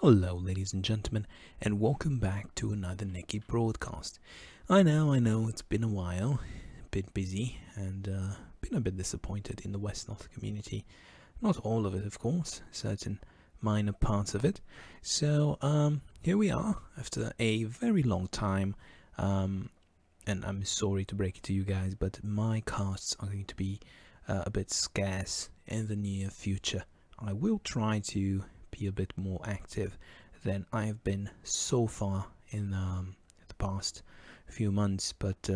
Hello ladies and gentlemen, and welcome back to another Diggy broadcast. I know, it's been a while, a bit busy, and been a bit disappointed in the Wesnoth community. Not all of it, of course, certain minor parts of it. So, here we are, after a very long time, and I'm sorry to break it to you guys, but my casts are going to be a bit scarce in the near future. I will try to be a bit more active than I have been so far in the past few months, but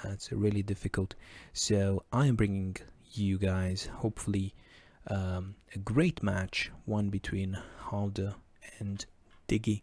it's really difficult. So I am bringing you guys hopefully a great match, one between Halder and Diggy,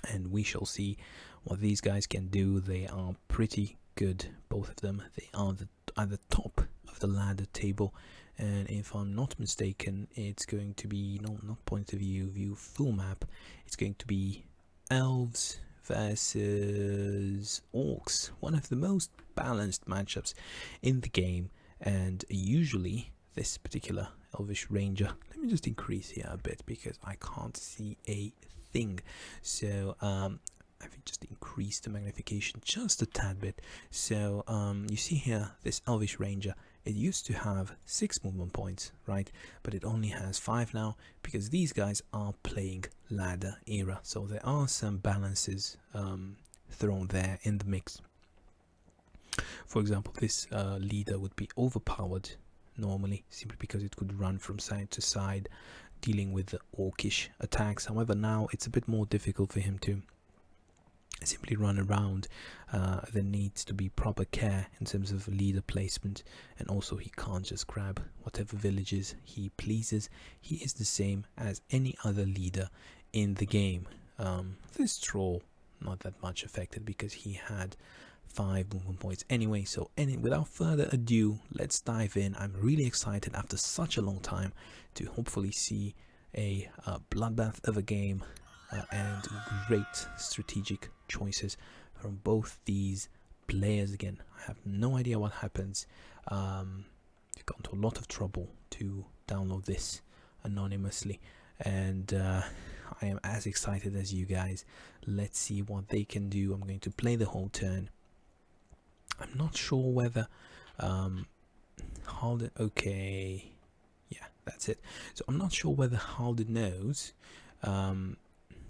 and we shall see what these guys can do. They are pretty good, both of them. They are at the top of the ladder table, and if I'm not mistaken, it's going to be not point of view full map. It's going to be Elves versus Orcs, one of the most balanced matchups in the game. And usually this particular Elvish Ranger, let me just increase here a bit because I can't see a thing. So I've just increased the magnification just a tad bit. So you see here, this Elvish Ranger, it used to have 6 movement points, right? But it only has 5 now because these guys are playing ladder era. So there are some balances thrown there in the mix. For example, this leader would be overpowered normally, simply because it could run from side to side, dealing with the orcish attacks. However, now it's a bit more difficult for him to simply run around. There needs to be proper care in terms of leader placement, and also he can't just grab whatever villages he pleases. He is the same as any other leader in the game. This troll not that much affected because he had 5 movement points anyway. So without further ado, let's dive in. I'm really excited after such a long time to hopefully see a bloodbath of a game. And great strategic choices from both these players. Again, I have no idea what happens. I've got into a lot of trouble to download this anonymously, and I am as excited as you guys. Let's see what they can do. I'm going to play the whole turn. I'm not sure whether Halder, okay, yeah, that's it. So I'm not sure whether Halder knows.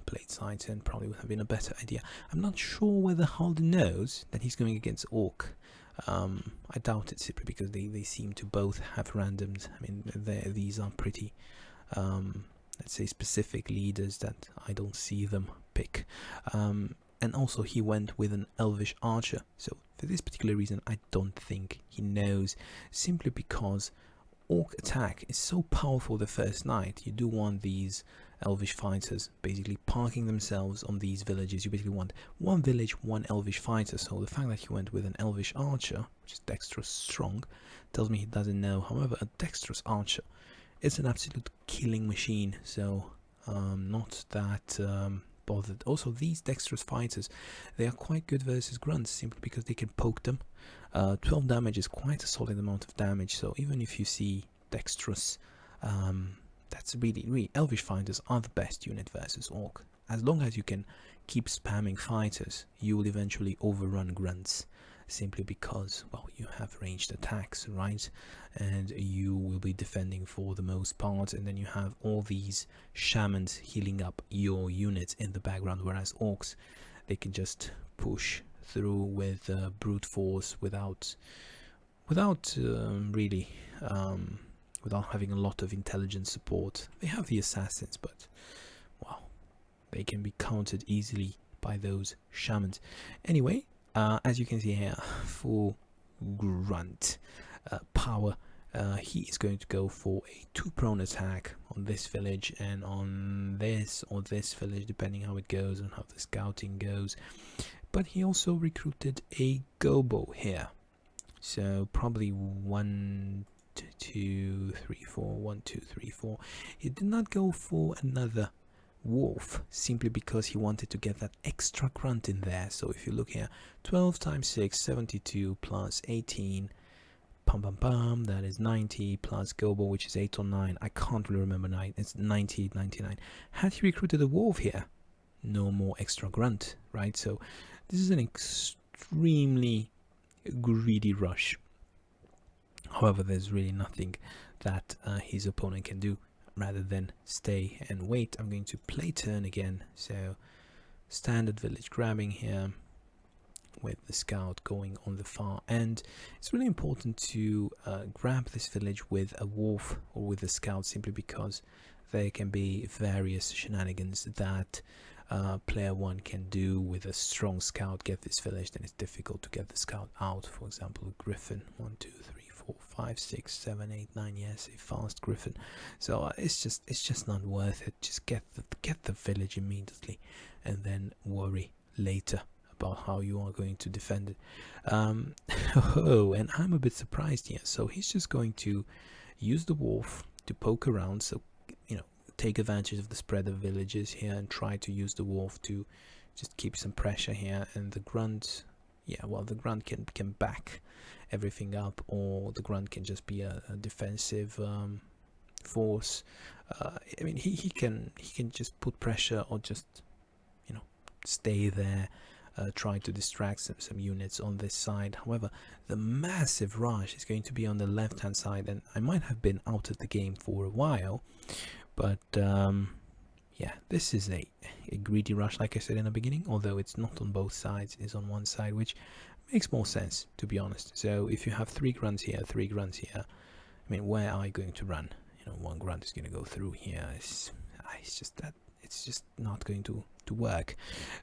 Played side turn probably would have been a better idea. I'm not sure whether Halder knows that he's going against Orc. I doubt it, simply because they seem to both have randoms. I mean, these are pretty, let's say, specific leaders that I don't see them pick. And also he went with an Elvish Archer. So for this particular reason, I don't think he knows, simply because Orc attack is so powerful the first night. You do want these Elvish fighters basically parking themselves on these villages. You basically want one village, one Elvish fighter. So the fact that he went with an Elvish Archer, which is dexterous strong, tells me he doesn't know. However, a dexterous Archer is an absolute killing machine, so not that bothered. Also, these dexterous fighters, they are quite good versus grunts, simply because they can poke them. 12 damage is quite a solid amount of damage, so even if you see dexterous, that's really Elvish fighters are the best unit versus Orc. As long as you can keep spamming fighters, you will eventually overrun grunts, simply because, well, you have ranged attacks, right? And you will be defending for the most part, and then you have all these shamans healing up your units in the background, whereas Orcs, they can just push through with brute force without really without having a lot of intelligence support. They have the assassins, but wow, they can be countered easily by those shamans. Anyway, as you can see here, full grunt power. He is going to go for a 2 prone attack on this village and on this or this village, depending how it goes and how the scouting goes. But he also recruited a gobo here, so probably 1, 2, 3, 4. 1, 2, 3, 4. He did not go for another wolf, simply because he wanted to get that extra grunt in there. So if you look here, 12 times 6, 72 plus 18 pum pum pum, that is 90 plus Gobo, which is 8 or 9. I can't really remember 9. It's 90, 99. Had he recruited a wolf here, no more extra grunt, right? So this is an extremely greedy rush. However, there's really nothing that his opponent can do rather than stay and wait. I'm going to play turn again. So standard village grabbing here with the scout going on the far end. It's really important to grab this village with a wolf or with a scout, simply because there can be various shenanigans that player 1 can do with a strong scout. Get this village, then it's difficult to get the scout out. For example, a griffin, 1 2 3 4 5 6 7 8 9. Yes, a fast griffin. So it's just not worth it. Just get the village immediately and then worry later about how you are going to defend it. Oh, and I'm a bit surprised here. So he's just going to use the wolf to poke around, so take advantage of the spread of villages here and try to use the wolf to just keep some pressure here. And the grunt, yeah, well, the grunt can back everything up, or the grunt can just be a defensive force. I mean, he can just put pressure, or just stay there, try to distract some units on this side. However, the massive rush is going to be on the left hand side, and I might have been out of the game for a while, but yeah, this is a greedy rush, like I said in the beginning, although it's not on both sides, it's on one side, which makes more sense, to be honest. So if you have 3 grunts here, 3 grunts here, I mean, where are you going to run? 1 grunt is going to go through here. It's just that it's just not going to work.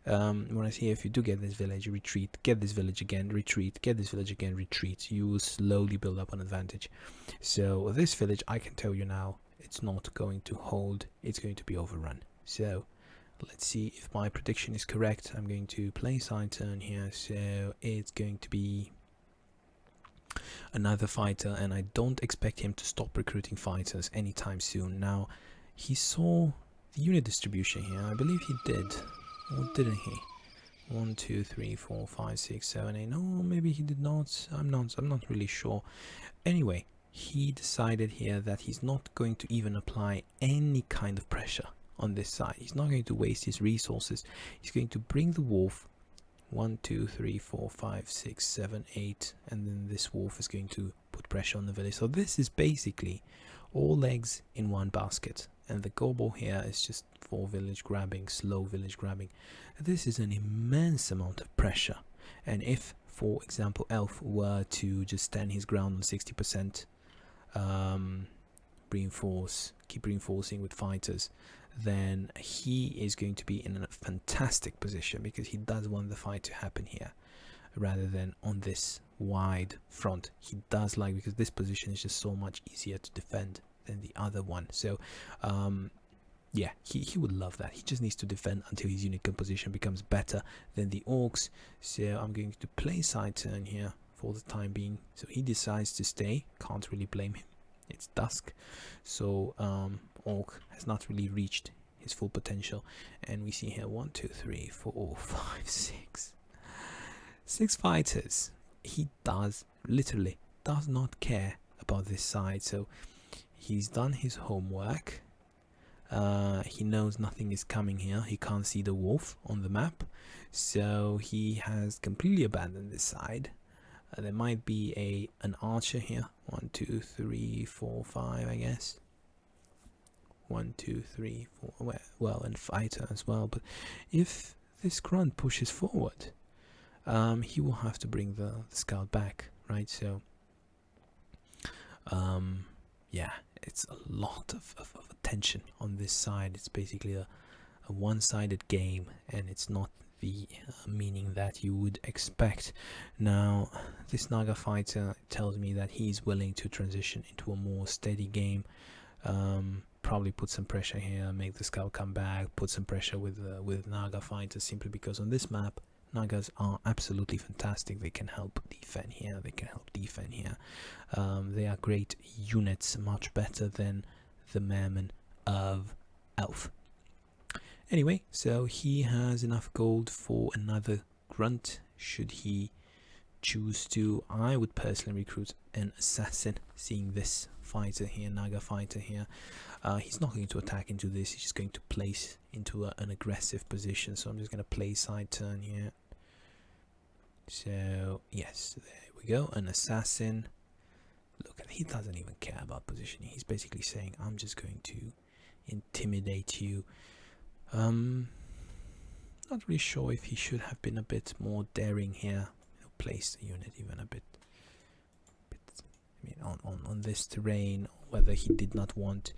Whereas here, if you do get this village, retreat, get this village again, retreat, get this village again, retreat, you will slowly build up an advantage. So this village, I can tell you now, it's not going to hold, it's going to be overrun. So let's see if my prediction is correct. I'm going to play side turn here, so it's going to be another fighter, and I don't expect him to stop recruiting fighters anytime soon. Now, he saw the unit distribution here. I believe he did, or didn't he? 1 2 3 4 5 6 7 8. No, maybe he did not. I'm not really sure. Anyway, he decided here that he's not going to even apply any kind of pressure on this side. He's not going to waste his resources. He's going to bring the wolf, 1 2 3 4 5 6 7 8, and then this wolf is going to put pressure on the village. So this is basically all eggs in one basket, and the gobo here is just for village grabbing, slow village grabbing. This is an immense amount of pressure, and if, for example, Elf were to just stand his ground on 60%, keep reinforcing with fighters, then he is going to be in a fantastic position, because he does want the fight to happen here rather than on this wide front. He does like, because this position is just so much easier to defend than the other one. So yeah, he would love that. He just needs to defend until his unit composition becomes better than the Orcs. So I'm going to play side turn here for the time being. So he decides to stay. Can't really blame him. It's dusk, so Orc has not really reached his full potential, and we see here 1 2 3 4 5 6 fighters. He literally does not care about this side. So he's done his homework. He knows nothing is coming here. He can't see the wolf on the map, so he has completely abandoned this side. There might be an archer here. 1 2 3 4 5, I guess. 1 2 3 4. Well, and fighter as well. But if this grunt pushes forward, he will have to bring the scout back, right? So yeah, it's a lot of attention on this side. It's basically a one-sided game, and it's not the meaning that you would expect. Now, this Naga fighter tells me that he's willing to transition into a more steady game, probably put some pressure here, make the scout come back, put some pressure with Naga fighters, simply because on this map Nagas are absolutely fantastic. They can help defend here, they can help defend here. They are great units, much better than the Merman of Elf. Anyway, so he has enough gold for another grunt should he choose to. I would personally recruit an assassin, seeing this fighter here, Naga fighter here. He's not going to attack into this, he's just going to place into an aggressive position. So I'm just going to play side turn here. So yes, there we go, an assassin. Look, he doesn't even care about positioning. He's basically saying, I'm just going to intimidate you. Not really sure if he should have been a bit more daring here. Place the unit even a bit I mean, on this terrain, whether he did not want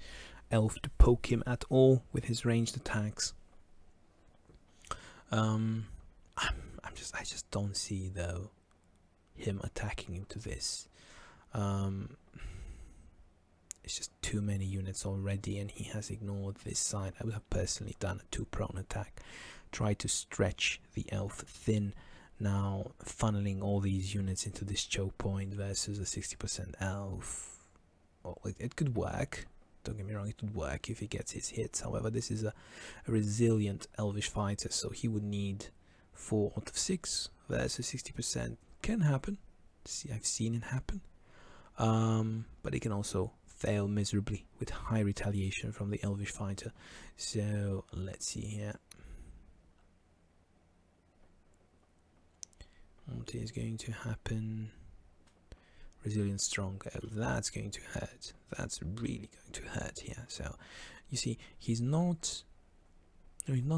Elf to poke him at all with his ranged attacks. I just don't see though him attacking into this. It's just too many units already, and he has ignored this side. I would have personally done a 2-prone attack, try to stretch the Elf thin. Now funneling all these units into this choke point versus a 60% Elf. Well, it could work. Don't get me wrong, it would work if he gets his hits. However, this is a resilient Elvish fighter, so he would need 4 out of 6 versus 60%. Can happen. See, I've seen it happen. But it can also fail miserably with high retaliation from the Elvish fighter. So let's see here. What is going to happen? Resilient strong. Oh, that's going to hurt. That's really going to hurt here. So you see, he's not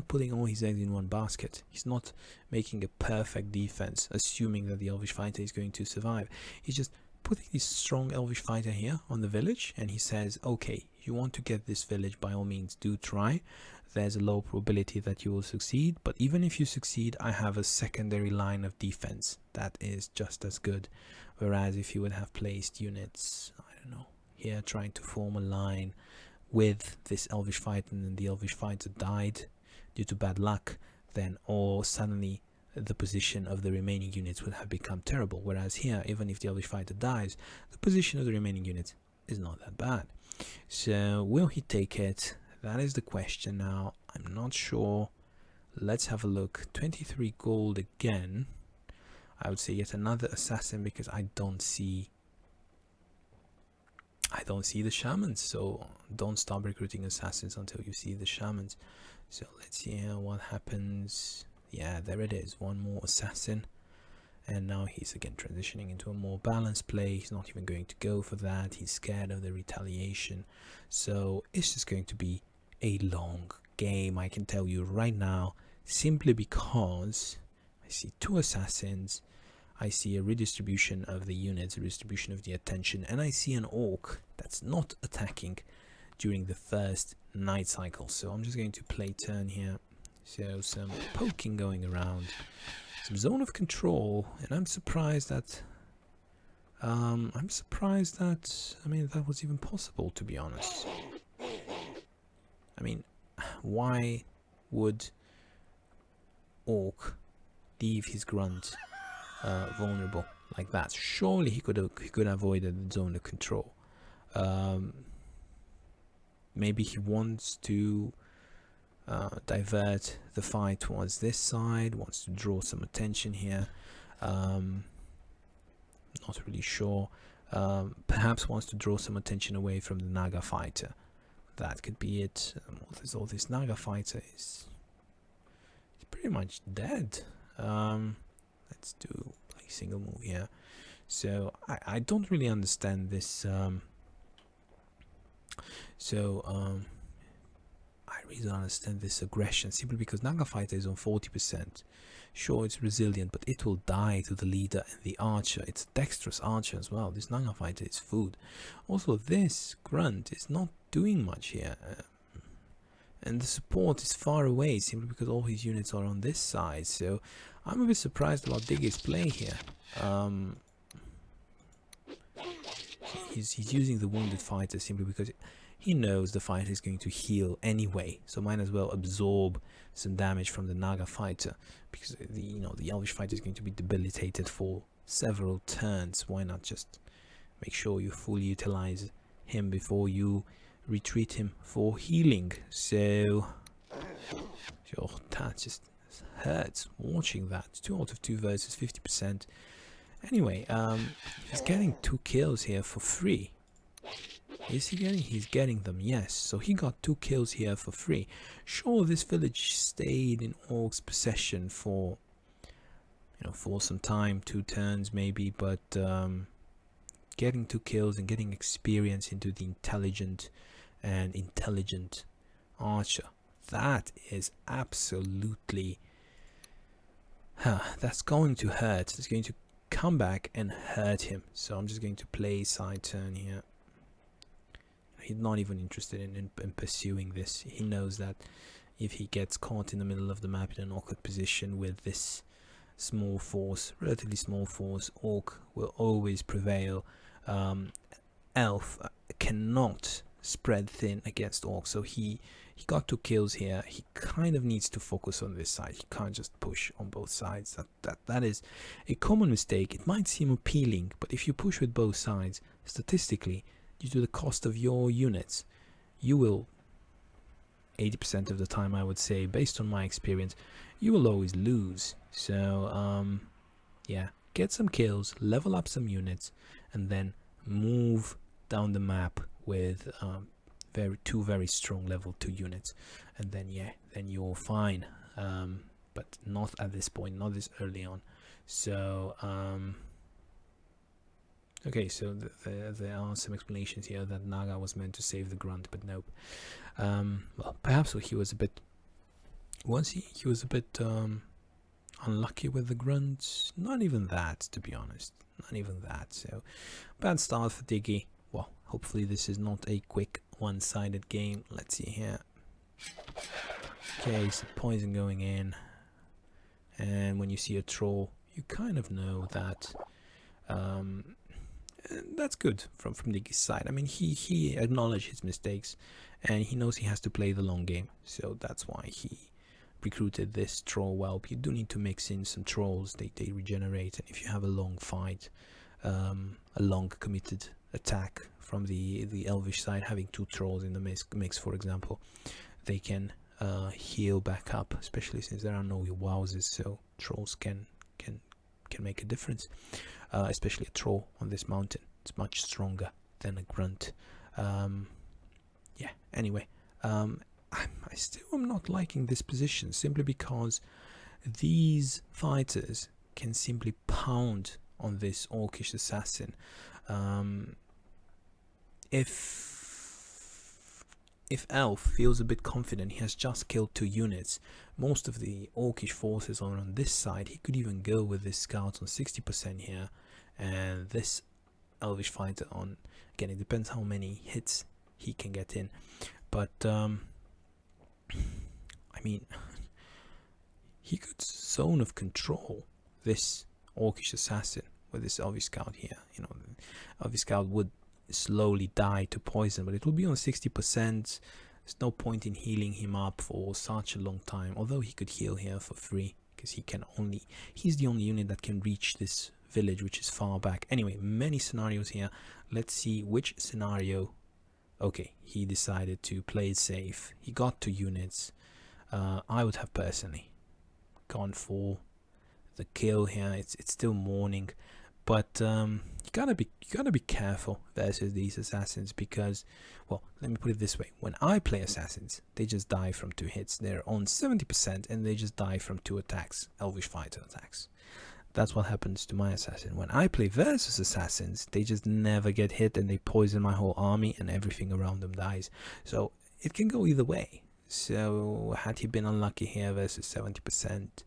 putting all his eggs in one basket. He's not making a perfect defense, assuming that the Elvish fighter is going to survive. He's just putting this strong Elvish fighter here on the village, and he says, okay, you want to get this village, by all means do try. There's a low probability that you will succeed, but even if you succeed, I have a secondary line of defense that is just as good. Whereas if you would have placed units, I don't know, here trying to form a line with this Elvish fighter, and then the Elvish fighter died due to bad luck, then or suddenly the position of the remaining units would have become terrible. Whereas here, even if the Elvish fighter dies, the position of the remaining units is not that bad. So will he take it? That is the question now. I'm not sure. Let's have a look. 23 gold again. I would say yet another assassin, because I don't see the shamans. So don't stop recruiting assassins until you see the shamans. So let's see here what happens. Yeah, there it is. One more assassin. And now he's again transitioning into a more balanced play. He's not even going to go for that. He's scared of the retaliation. So it's just going to be a long game, I can tell you right now, simply because I see 2 assassins, I see a redistribution of the units, a redistribution of the attention, and I see an orc that's not attacking during the first night cycle. So I'm just going to play turn here. So some poking going around, some zone of control, and I'm surprised that I mean, that was even possible, to be honest. I mean, why would Orc leave his grunt vulnerable like that? Surely he could have avoided the zone of control. Maybe he wants to divert the fight towards this side, wants to draw some attention here. Not really sure. Perhaps wants to draw some attention away from the Naga fighter. That could be it. All this Naga fighter is pretty much dead. Let's do a single move here. So I don't really understand this. I really don't understand this aggression, simply because Naga fighter is on 40%. Sure, it's resilient, but it will die to the leader and the archer. It's a dexterous archer as well. This Naga fighter is food. Also, this grunt is not doing much here. And the support is far away, simply because all his units are on this side. So I'm a bit surprised about Diggy's play here. He's using the wounded fighter simply because he knows the fighter is going to heal anyway, so might as well absorb some damage from the Naga fighter, because the Elvish fighter is going to be debilitated for several turns. Why not just make sure you fully utilize him before you retreat him for healing? So that just hurts watching that. 2 out of 2 versus 50%. Anyway, he's getting 2 kills here for free. Is he getting? He's getting them, yes. So he got 2 kills here for free. Sure, this village stayed in Orcs' possession for, you know, for some time, 2 turns maybe, but getting 2 kills and getting experience into the intelligent archer, that is absolutely, that's going to hurt. It's going to come back and hurt him. So I'm just going to play side turn here. He's not even interested in pursuing this. He knows that if he gets caught in the middle of the map in an awkward position with this small force, relatively small force, Orc will always prevail. Elf cannot spread thin against Orc, so he got 2 kills here. He kind of needs to focus on this side. He can't just push on both sides. That is a common mistake. It might seem appealing, but if you push with both sides, statistically, due to the cost of your units, you will, 80% of the time I would say, based on my experience, you will always lose. So yeah, get some kills, level up some units, and then move down the map with 2 very strong level 2 units, and then yeah, then you're fine. But not at this point, not this early on. So okay, so there are some explanations here that Naga was meant to save the grunt, but nope. Well, perhaps he was a bit, he was a bit unlucky with the grunts. Not even that, to be honest, not even that. So bad start for Diggy. Well, hopefully this is not a quick one-sided game. Let's see here. Okay, so poison going in, and when you see a troll, you kind of know that that's good from Diggy's side. I mean, he acknowledged his mistakes, and he knows he has to play the long game. So that's why he recruited this troll whelp. You do need to mix in some trolls. They regenerate, and if you have a long fight, a long committed attack from the Elvish side, having 2 trolls in the mix, for example, they can heal back up, especially since there are no wowsers. So trolls can make a difference. Especially a troll on this mountain. It's much stronger than a grunt. Yeah, anyway, I still am not liking this position, simply because these fighters can simply pound on this Orcish assassin. If Elf feels a bit confident, he has just killed 2 units. Most of the Orcish forces are on this side. He could even go with this scout on 60% here, and this Elvish fighter on, again, it depends how many hits he can get in. But I mean, he could zone of control this Orcish assassin with this Elvish scout here. You know, Elvish scout would slowly die to poison, but it will be on 60%. There's no point in healing him up for such a long time, although he could heal here for free, because he's the only unit that can reach this village, which is far back. Anyway, many scenarios here. Let's see which scenario. Okay, he decided to play it safe. He got 2 units. I would have personally gone for the kill here. It's still morning, but you gotta be careful versus these assassins, because, well, let me put it this way: when I play assassins, they just die from 2 hits. They're on 70% and they just die from 2 attacks, Elvish fighter attacks. That's what happens to my assassin. When I play versus assassins, they just never get hit and they poison my whole army and everything around them dies. So it can go either way. So had he been unlucky here versus 70%,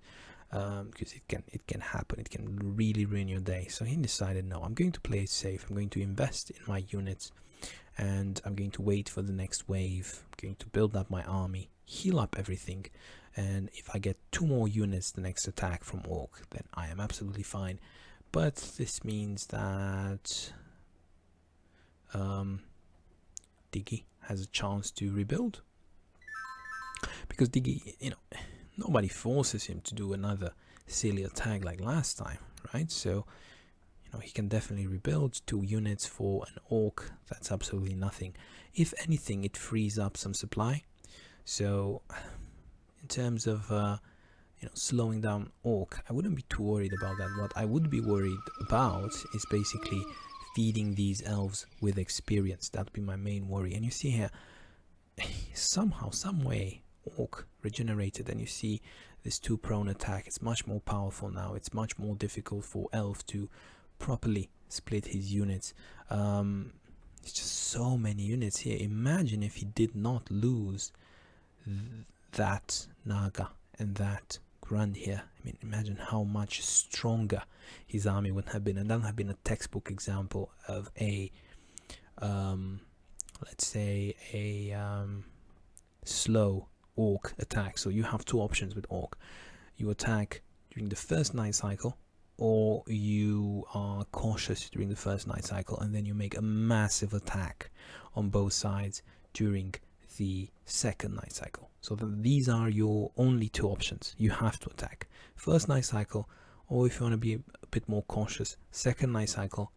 because it can happen, it can really ruin your day. So he decided, no, I'm going to play it safe. I'm going to invest in my units, and I'm going to wait for the next wave. I'm going to build up my army, heal up everything, and if I get 2 more units the next attack from Orc, then I am absolutely fine. But this means that Diggy has a chance to rebuild, because Diggy, you know, nobody forces him to do another silly attack like last time, right? So, you know, he can definitely rebuild 2 units for an Orc. That's absolutely nothing. If anything, it frees up some supply. So in terms of slowing down Orc. I wouldn't be too worried about that. What I would be worried about is basically feeding these elves with experience. That would be my main worry. And you see here, somehow, some way, Orc regenerated, and you see this 2 prone attack. It's much more powerful now. It's much more difficult for Elf to properly split his units. It's just so many units here. Imagine if he did not lose that Naga and that Grunt here. I mean, imagine how much stronger his army would have been. And that would have been a textbook example of a, let's say, a slow Orc attack. So you have 2 options with Orc. You attack during the first night cycle, or you are cautious during the first night cycle, and then you make a massive attack on both sides during the second night cycle. So these are your only 2 options. You have to attack first night cycle, or if you want to be a bit more cautious, second night cycle,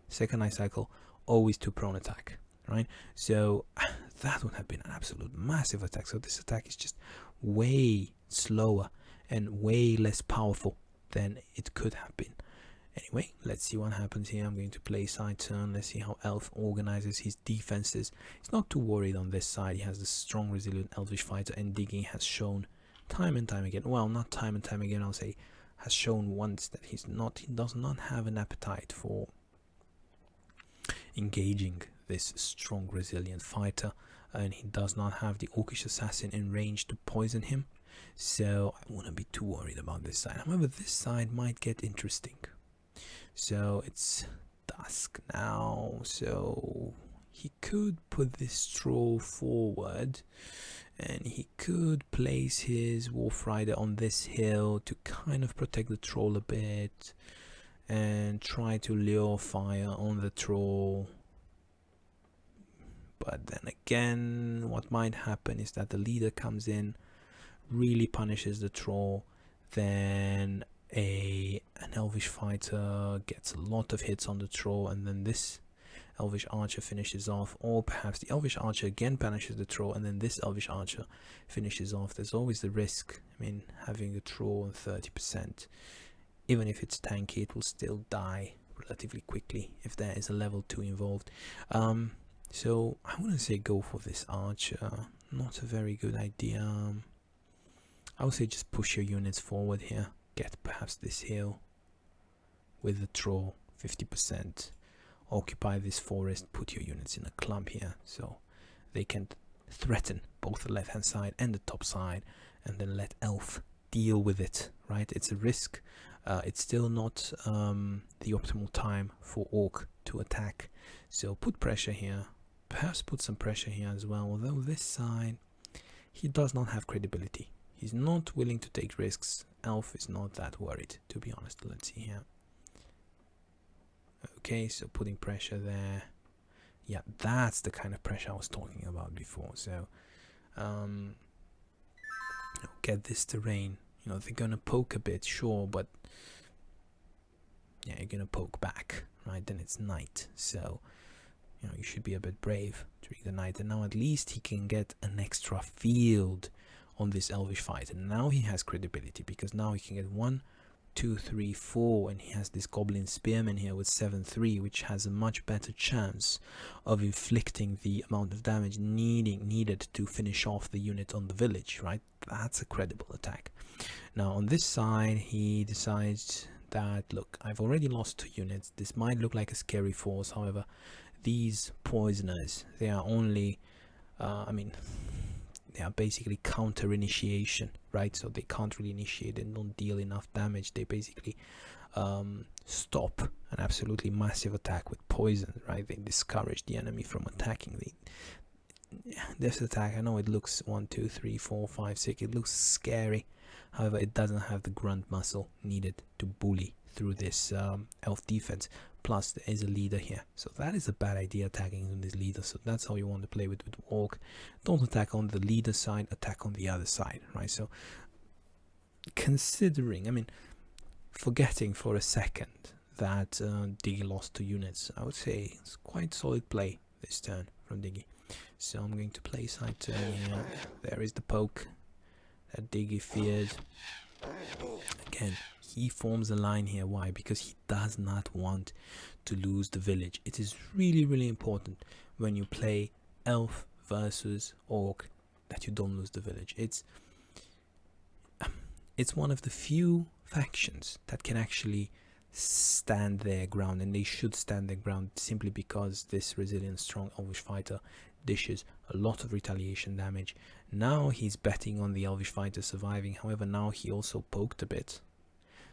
always 2 prone attack, right? So that would have been an absolute massive attack. So this attack is just way slower and way less powerful than it could have been. Anyway, let's see what happens here. I'm going to play side turn. Let's see how Elf organizes his defenses. He's not too worried on this side. He has this strong, resilient Elvish fighter, and Diggy has shown time and time again, well, not time and time again, I'll say, has shown once that he does not have an appetite for engaging this strong, resilient fighter, and he does not have the Orcish assassin in range to poison him. So I wouldn't be too worried about this side. However, this side might get interesting. So it's dusk now, so he could put this troll forward, and he could place his Wolf Rider on this hill to kind of protect the troll a bit and try to lure fire on the troll. But then again, what might happen is that the leader comes in, really punishes the troll, then an Elvish fighter gets a lot of hits on the troll, and then this Elvish archer finishes off, or perhaps the Elvish archer again punishes the troll, and then this Elvish archer finishes off. There's always the risk. I mean, having a troll on 30%, even if it's tanky, it will still die relatively quickly if there is a level 2 involved. So I wouldn't say go for this archer. Not a very good idea. I would say just push your units forward here. Get perhaps this hill with the troll 50%. Occupy this forest. Put your units in a clump here so they can threaten both the left hand side and the top side, and then let Elf deal with it, right? It's a risk. It's still not the optimal time for Orc to attack, so put pressure here. Perhaps put some pressure here as well, although this side, he does not have credibility. He's not willing to take risks. Elf is not that worried, to be honest. Let's see here. Okay, so putting pressure there. Yeah, that's the kind of pressure I was talking about before. So, get this terrain. They're gonna poke a bit, sure, but yeah, you're gonna poke back, right? Then it's night, so you should be a bit brave during the night. And now at least he can get an extra field on this Elvish fight, and now he has credibility, because now he can get 1, 2, 3, 4, and he has this Goblin Spearman here with 7-3, which has a much better chance of inflicting the amount of damage needed to finish off the unit on the village, right? That's a credible attack. Now on this side, he decides that, look, I've already lost 2 units. This might look like a scary force, however, these poisoners, they are only, they are basically counter initiation, right? So they can't really initiate and don't deal enough damage. They basically stop an absolutely massive attack with poison, right? They discourage the enemy from attacking. This attack, I know it looks 1, 2, 3, 4, 5, 6, it looks scary. However, it doesn't have the grunt muscle needed to bully through this elf defense. Plus there is a leader here, so that is a bad idea, attacking this leader. So that's how you want to play with Orc. Don't attack on the leader side, attack on the other side, right? So considering, forgetting for a second that Diggy lost 2 units, I would say it's quite solid play this turn from Diggy. So I'm going to play side turn here. There is the poke that Diggy feared. Again, he forms a line here. Why? Because he does not want to lose the village. It is really, really important when you play elf versus orc that you don't lose the village. It's one of the few factions that can actually stand their ground, and they should stand their ground simply because this resilient, strong elvish fighter dishes a lot of retaliation damage. Now he's betting on the elvish fighter surviving. However, now he also poked a bit,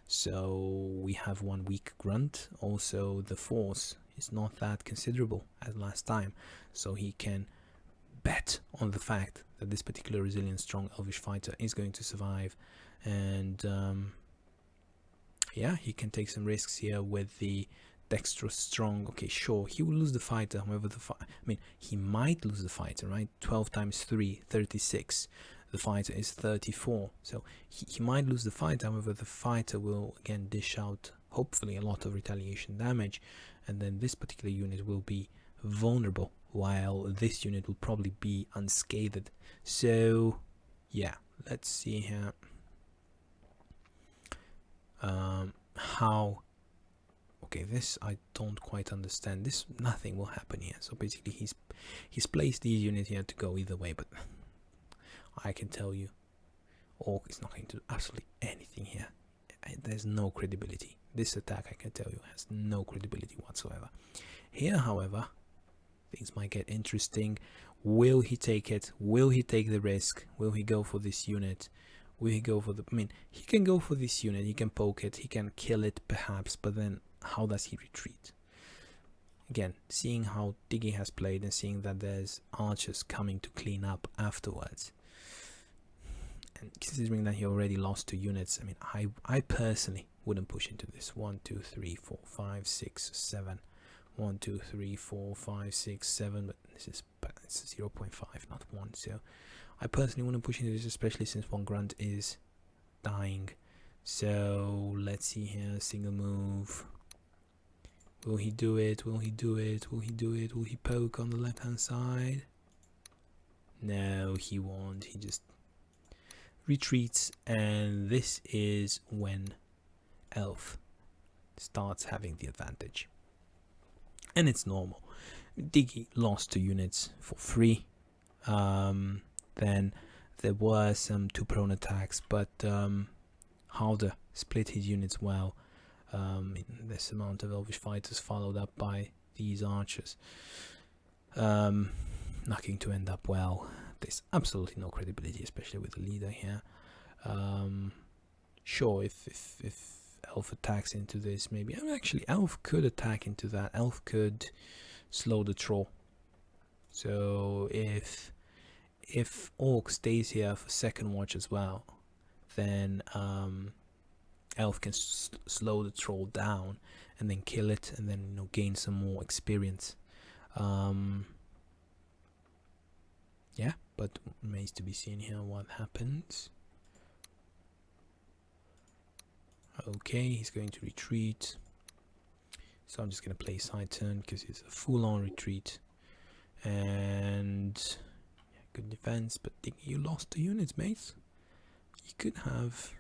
so we have one weak grunt. Also, the force is not that considerable as last time, so he can bet on the fact that this particular resilient, strong elvish fighter is going to survive. And yeah, he can take some risks here with the dexterous strong. Okay, sure, he will lose the fighter. However, he might lose the fighter, right? 12 times 3, 36. The fighter is 34, so he might lose the fighter. However, the fighter will again dish out hopefully a lot of retaliation damage, and then this particular unit will be vulnerable, while this unit will probably be unscathed. So yeah, let's see here how. Okay, this I don't quite understand. This, nothing will happen here. So basically he's placed these units here to go either way, but I can tell you Orc is not going to do absolutely anything here. There's no credibility. This attack, I can tell you, has no credibility whatsoever. Here, however, things might get interesting. Will he take it? Will he take the risk? Will he go for this unit? Will he go for the... he can go for this unit. He can poke it. He can kill it, perhaps. But then, how does he retreat? Again, seeing how Diggy has played and seeing that there's archers coming to clean up afterwards. And considering that he already lost 2 units, I personally wouldn't push into this. 1, 2, 3, 4, 5, 6, 7. 1, 2, 3, 4, 5, 6, 7, but it's 0.5, not 1. So I personally want to push into this, especially since one grunt is dying. So let's see here, single move. Will he do it? Will he do it? Will he do it? Will he poke on the left hand side? No, he won't. He just retreats, and this is when Elf starts having the advantage. And it's normal. Diggy lost 2 units for free. Then there were some 2 prone attacks, but Halder split his units well. This amount of elvish fighters followed up by these archers. Not going to end up well. There's absolutely no credibility, especially with the leader here. Sure, if Elf attacks into this, maybe. Actually, Elf could attack into that. Elf could slow the troll. So if Orc stays here for second watch as well, then Elf can slow the troll down and then kill it, and then gain some more experience. Yeah, but remains to be seen here what happens. Okay, he's going to retreat. So I'm just going to play side turn because it's a full-on retreat. And yeah, good defense, but you lost 2 units, mate. You could have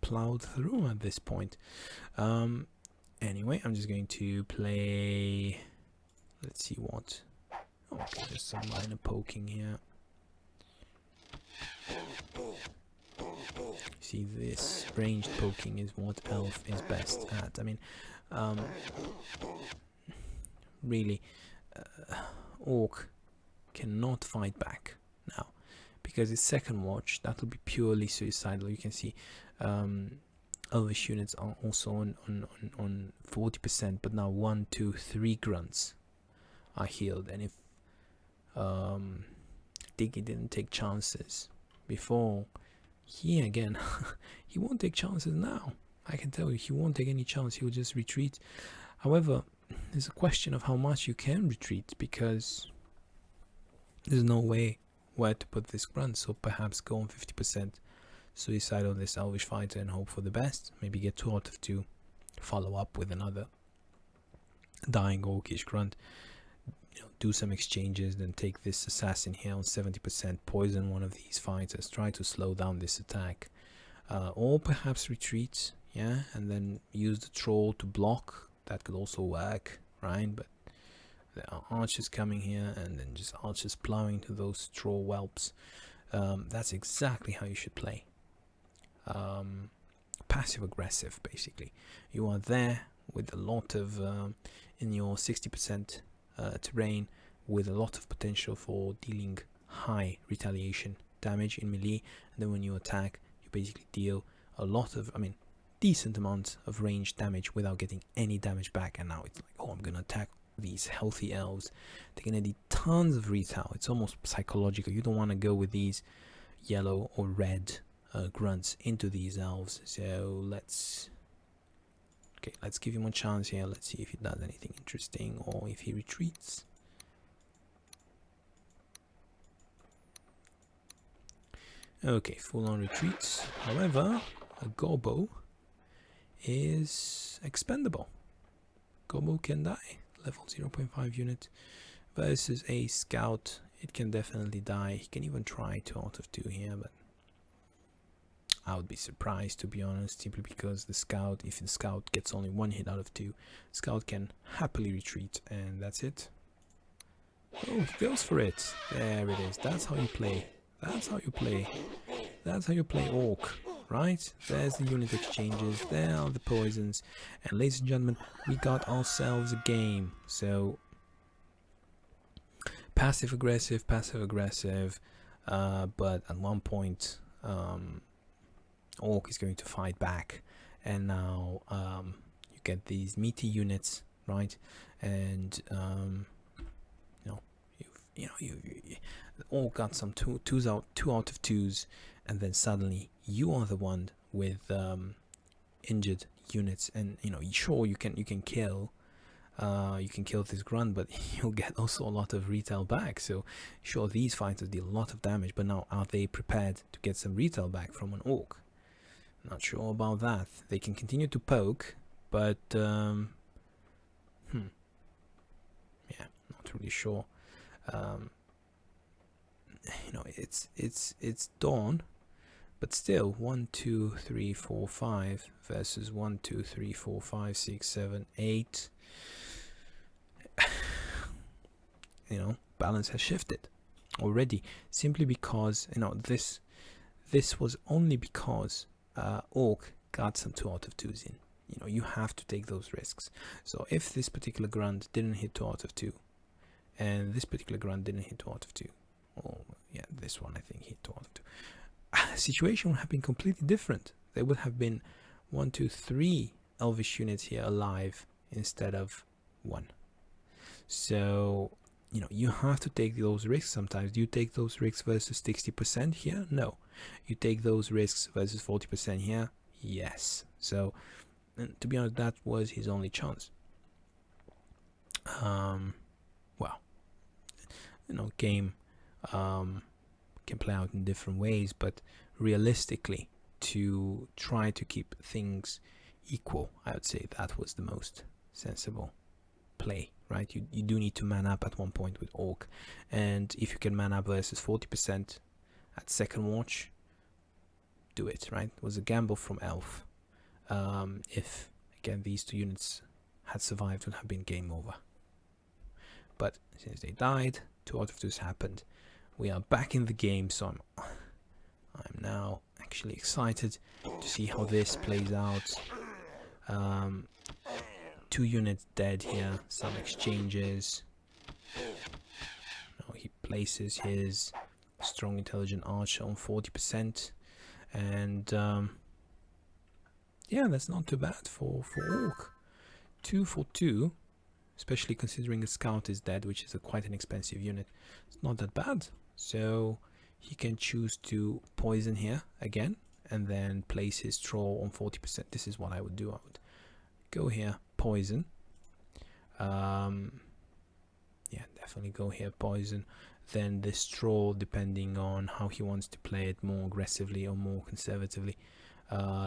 plowed through at this point. Anyway, I'm just going to play... Let's see what... Okay, just some minor poking here. See, this ranged poking is what Elf is best at. Really, Orc cannot fight back now because it's second watch. That will be purely suicidal. You can see Elvish units are also on 40%, but now 1, 2, 3 grunts are healed. And if Diggy didn't take chances before, he again he won't take chances now. I can tell you, he won't take any chance. He will just retreat. However, there's a question of how much you can retreat, because there's no way where to put this grunt. So perhaps go on 50% suicide on this Elvish fighter and hope for the best. Maybe get 2 out of 2, follow up with another dying Orcish grunt, do some exchanges, then take this assassin here on 70%, poison one of these fighters, try to slow down this attack. or perhaps retreat, yeah, and then use the troll to block. That could also work, right? But there are archers coming here, and then just archers plowing to those troll whelps. That's exactly how you should play. Passive aggressive, basically. You are there with a lot of in your 60% terrain, with a lot of potential for dealing high retaliation damage in melee, and then when you attack, you basically deal a lot of, decent amounts of range damage without getting any damage back. And now it's like, oh, I'm gonna attack these healthy elves, they're gonna do tons of retail. It's almost psychological. You don't want to go with these yellow or red grunts into these elves. So let's give him a chance here. Let's see if he does anything interesting or if he retreats. Okay, full on retreats. However, a Gobo is expendable. Gobo can die. Level 0.5 unit versus a scout. It can definitely die. He can even try 2 out of 2 here, but I would be surprised, to be honest, simply because the scout, if the scout gets only 1 hit out of 2, scout can happily retreat, and that's it. Oh, he goes for it. There it is. That's how you play. That's how you play. That's how you play Orc, right? There's the unit exchanges. There are the poisons. And ladies and gentlemen, we got ourselves a game. So, passive aggressive, but at one point, Orc is going to fight back. And now you get these meaty units, right? And you all got some two out of 2s, and then suddenly you are the one with injured units, and sure, you can kill this grunt, but you'll get also a lot of retail back. So sure, these fighters deal a lot of damage, but now are they prepared to get some retail back from an orc? Not sure about that. They can continue to poke, but yeah, not really sure. It's dawn, but still 1 2 3 4 5 versus 1 2 3 4 5 6 7 8. Balance has shifted already, simply because this was only because Orc got some 2 out of 2s in. You have to take those risks. So if this particular grunt didn't hit 2 out of 2, and this particular grunt didn't hit 2 out of 2, oh yeah, this one I think hit 2 out of 2, the situation would have been completely different. There would have been 1 2 3 elvish units here alive instead of 1. So you have to take those risks sometimes. Do you take those risks versus 60% here? No. You take those risks versus 40% here? Yes. So, to be honest, that was his only chance. Well, game can play out in different ways, but realistically, to try to keep things equal, I would say that was the most sensible play, right? You do need to man up at one point with Orc, and if you can man up versus 40% at second watch, do it, right? It was a gamble from Elf. If again these 2 units had survived, it would have been game over. But since they died, 2 out of 2s happened. We are back in the game, so I'm now actually excited to see how this plays out. 2 units dead here, some exchanges. He places his strong intelligent archer on 40%, and yeah, that's not too bad for Orc. 2 for 2, especially considering the scout is dead, which is quite an expensive unit. It's not that bad. So he can choose to poison here again, and then place his troll on 40%. This is what I would do. I would go here, poison. Yeah, definitely go here, poison. Then this troll, depending on how he wants to play it, more aggressively or more conservatively.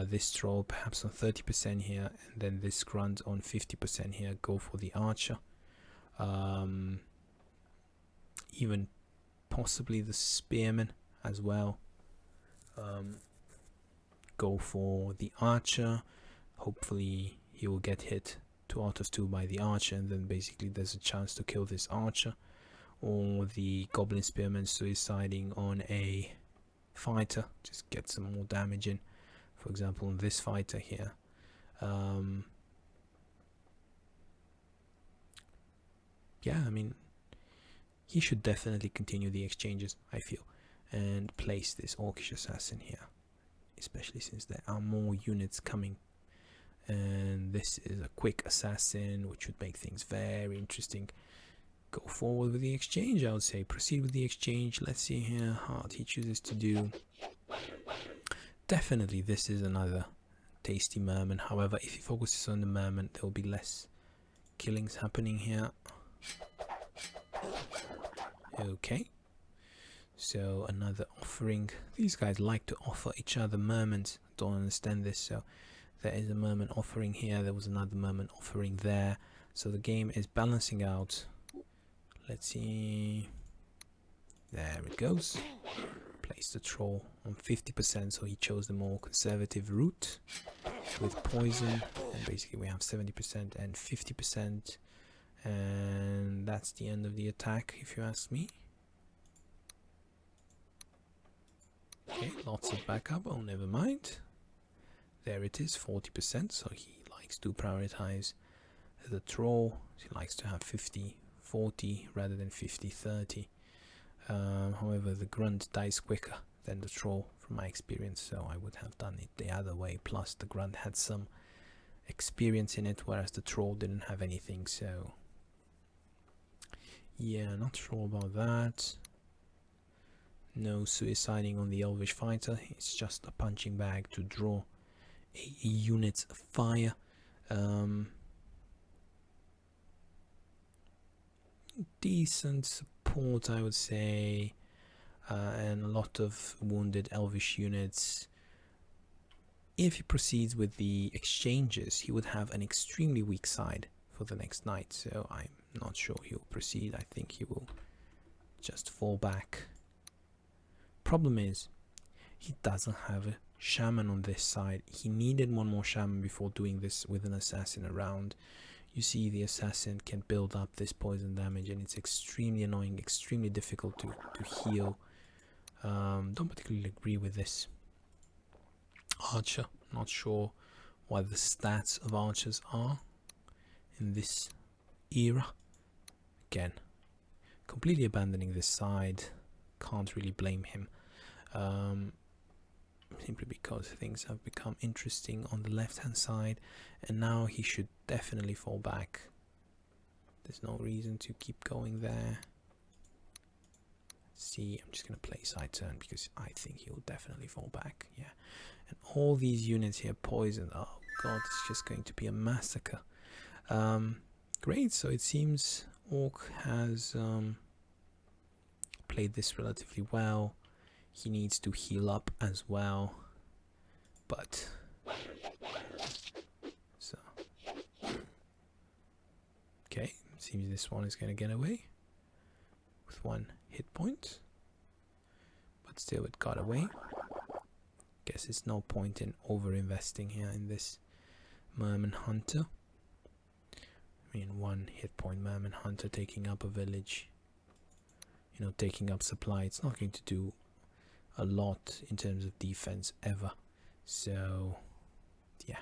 This troll perhaps on 30% here, and then this grunt on 50% here. Go for the archer. Even possibly the spearman as well. go for the archer. Hopefully he will get hit 2 out of 2 by the archer, and then basically there's a chance to kill this archer. Or the goblin spearman suiciding on a fighter, just get some more damage in. For example, on this fighter here. Yeah, I mean, he should definitely continue the exchanges, I feel, and place this orcish assassin here, especially since there are more units coming. And this is a quick assassin, which would make things very interesting. Go forward with the exchange, I would say. Proceed with the exchange. Let's see here what he chooses to do. Definitely, this is another tasty merman. However, if he focuses on the merman, there will be less killings happening here. Okay, so another offering. These guys like to offer each other mermans. Don't understand this. So there is a merman offering here. There was another merman offering there. So the game is balancing out. Let's see. There it goes. Place the troll on 50%. So he chose the more conservative route with poison. And basically we have 70% and 50%. And that's the end of the attack, if you ask me. Okay, lots of backup. Oh, never mind. There it is, 40%. So he likes to prioritize the troll. He likes to have 50-40 rather than 50-30. However, the grunt dies quicker than the troll, from my experience. So I would have done it the other way. Plus, the grunt had some experience in it, whereas the troll didn't have anything. So yeah, not sure about that. No suiciding on the elvish fighter. It's just a punching bag to draw a unit's fire. Decent support, I would say, and a lot of wounded elvish units. If he proceeds with the exchanges, he would have an extremely weak side for the next night, so I'm not sure he'll proceed. I think he will just fall back. Problem is, he doesn't have a shaman on this side. He needed one more shaman before doing this with an assassin around. You see the assassin can build up this poison damage, and it's extremely annoying, extremely difficult to heal. Don't particularly agree with this. Archer, not sure what the stats of archers are in this era. Again, completely abandoning this side. Can't really blame him. Simply because things have become interesting on the left hand side, and now he should definitely fall back. There's no reason to keep going there. Let's see, I'm just going to play side turn because I think he'll definitely fall back. Yeah, and all these units here poisoned. Oh god, it's just going to be a massacre. Great, so it seems Orc has played this relatively well. He needs to heal up as well, but so okay, seems this one is going to get away with 1 hit point, but still it got away. Guess it's no point in over investing here in this merman hunter. I mean, 1 hit point merman hunter taking up a village, you know, taking up supply, it's not going to do a lot in terms of defense ever. So yeah,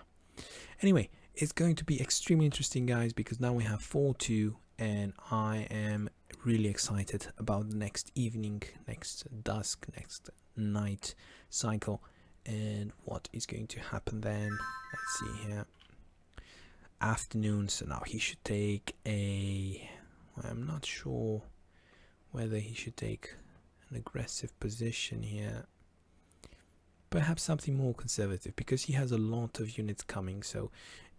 anyway, it's going to be extremely interesting, guys, because now we have 4-2, and I am really excited about the next evening, next dusk, next night cycle, and what is going to happen then. Let's see here. Afternoon, so now he should take a, I'm not sure whether he should take an aggressive position here. Perhaps something more conservative, because he has a lot of units coming, so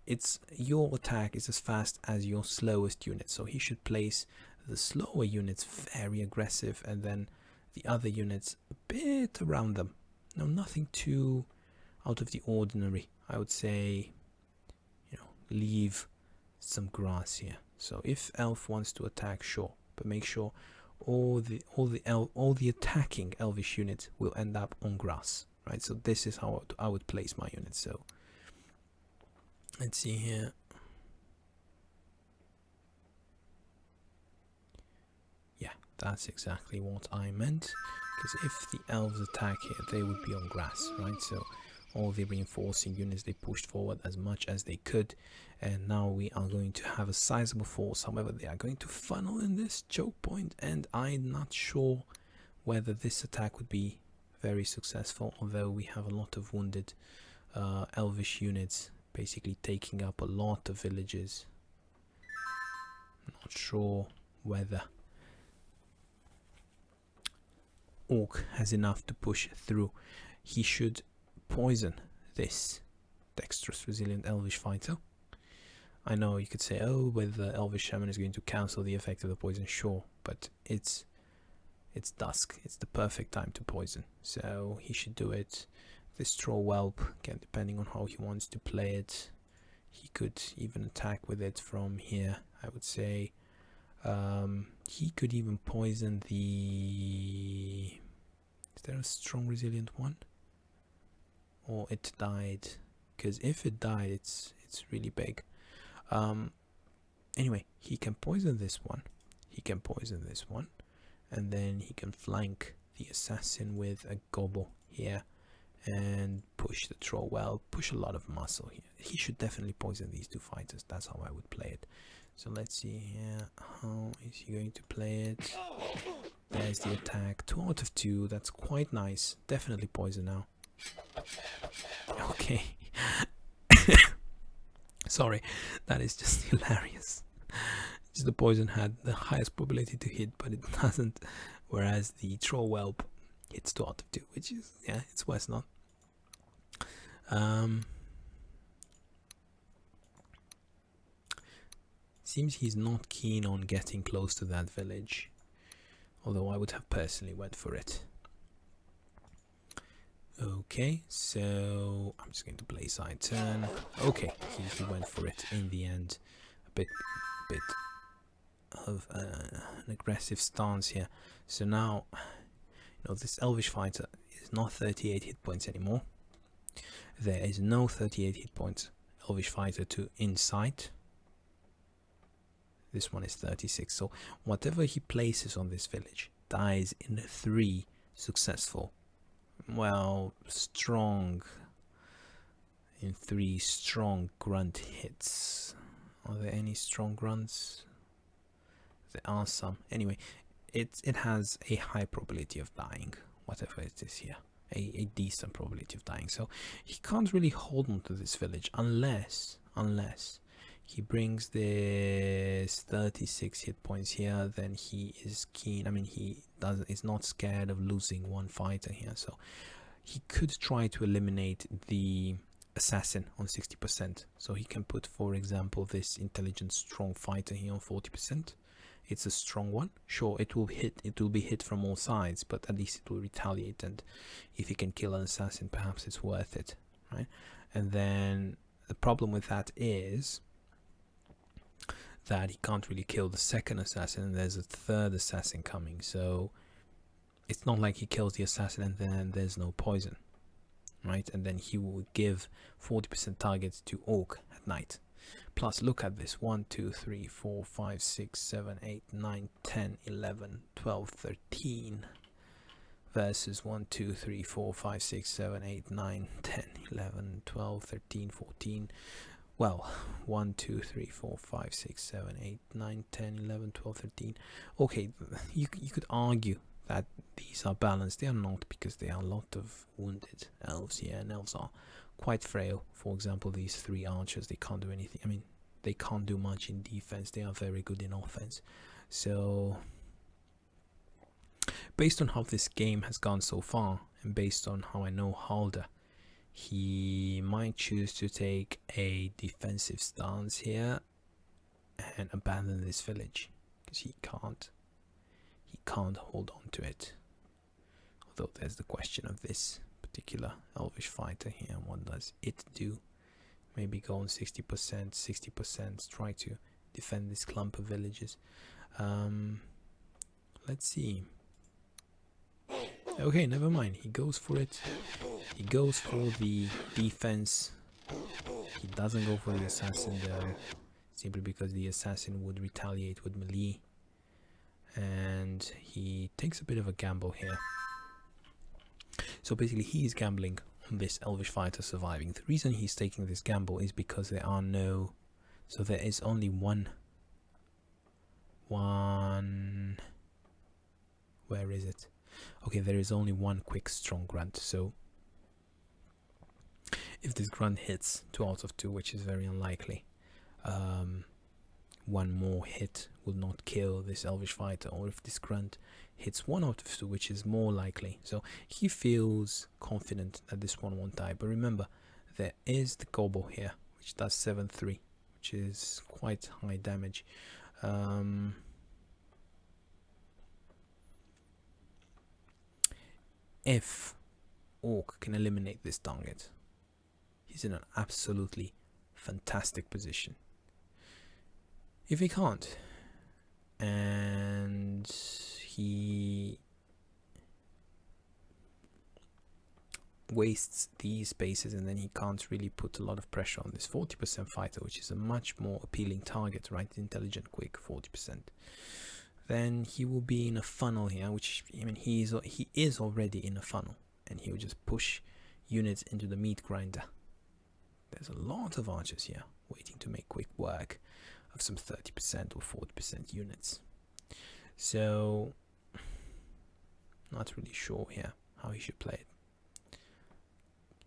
it's your attack is as fast as your slowest unit, so he should place the slower units very aggressive and then the other units a bit around them. No, nothing too out of the ordinary. I would say, you know, leave some grass here. So if elf wants to attack, sure, but make sure all the attacking elvish units will end up on grass, right? So this is how I would place my units. So let's see here. Yeah, that's exactly what I meant. Because if the elves attack here, they would be on grass, right? So all the reinforcing units, they pushed forward as much as they could, and now we are going to have a sizable force. However, they are going to funnel in this choke point, and I'm not sure whether this attack would be very successful, although we have a lot of wounded elvish units basically taking up a lot of villages. Not sure whether Orc has enough to push through. He should poison this dexterous, resilient elvish fighter. I know you could say, oh, but the elvish shaman is going to cancel the effect of the poison. Sure, but it's dusk. It's the perfect time to poison, so he should do it. This troll whelp, again, depending on how he wants to play it, he could even attack with it from here, I would say. He could even poison the... Is there a strong resilient one? Or it died? Because if it died, it's really big. Anyway, he can poison this one. He can poison this one. And then he can flank the assassin with a gobble here. And push the troll well. Push a lot of muscle here. He should definitely poison these two fighters. That's how I would play it. So let's see here. How is he going to play it? There's the attack. 2 out of 2. That's quite nice. Definitely poison now. Okay. Sorry. That is just hilarious. Just the poison had the highest probability to hit, but it doesn't. Whereas the troll whelp hits 2 out of 2, which is, yeah, it's Wesnoth. Seems he's not keen on getting close to that village, although I would have personally went for it. Okay, so I'm just going to play side turn. Okay, he went for it in the end. A bit of an aggressive stance here. So now, you know, this elvish fighter is not 38 hit points anymore. There is no 38 hit points elvish fighter to insight. This one is 36. So whatever he places on this village dies in 3 successful, well, strong, in 3 strong grunt hits. Are there any strong grunts? There are some. Anyway, it has a high probability of dying, whatever it is here. A decent probability of dying. So he can't really hold on to this village unless he brings this 36 hit points here. Then he is keen. I mean, is not scared of losing one fighter here. So he could try to eliminate the assassin on 60%. So he can put, for example, this intelligent strong fighter here on 40%. It's a strong one. Sure, it will be hit from all sides, but at least it will retaliate, and if he can kill an assassin, perhaps it's worth it, right? And then the problem with that is that he can't really kill the second assassin, and there's a third assassin coming, so it's not like he kills the assassin and then there's no poison, right? And then he will give 40% targets to Orc at night. Plus, look at this: 1, 2, 3, 4, 5, 6, 7, 8, 9, 10, 11, 12, 13 versus 1, 2, 3, 4, 5, 6, 7, 8, 9, 10, 11, 12, 13, 14. Well, 1, 2, 3, 4, 5, 6, 7, 8, 9, 10, 11, 12, 13. Okay, you could argue that these are balanced. They are not, because there are a lot of wounded elves here, and elves are quite frail. For example, these 3 archers, they can't do anything. I mean, they can't do much in defense. They are very good in offense. So based on how this game has gone so far, and based on how I know halder, he might choose to take a defensive stance here and abandon this village, because he can't hold on to it. Although there's the question of this particular elvish fighter here. What does it do? Maybe go on 60%, 60%, try to defend this clump of villages. Let's see. Okay, never mind. He goes for it. He goes for the defense. He doesn't go for the assassin though, simply because the assassin would retaliate with melee. And he takes a bit of a gamble here. So basically he is gambling on this Elvish fighter surviving. The reason he's taking this gamble is because there are no... So there is only one... Where is it? Okay, there is only one quick strong grunt, so... If this grunt hits 2 out of 2, which is very unlikely, one more hit will not kill this Elvish fighter, or if this grunt hits 1 out of 2, which is more likely. So he feels confident that this one won't die. But remember, there is the Kobo here, which does 7-3, which is quite high damage. If Orc can eliminate this target, he's in an absolutely fantastic position. If he can't, and he wastes these spaces, and then he can't really put a lot of pressure on this 40% fighter, which is a much more appealing target, right? Intelligent, quick, 40%. Then he will be in a funnel here, which, I mean, he is already in a funnel, and he will just push units into the meat grinder. There's a lot of archers here waiting to make quick work of some 30% or 40% units. So, not really sure here how he should play it.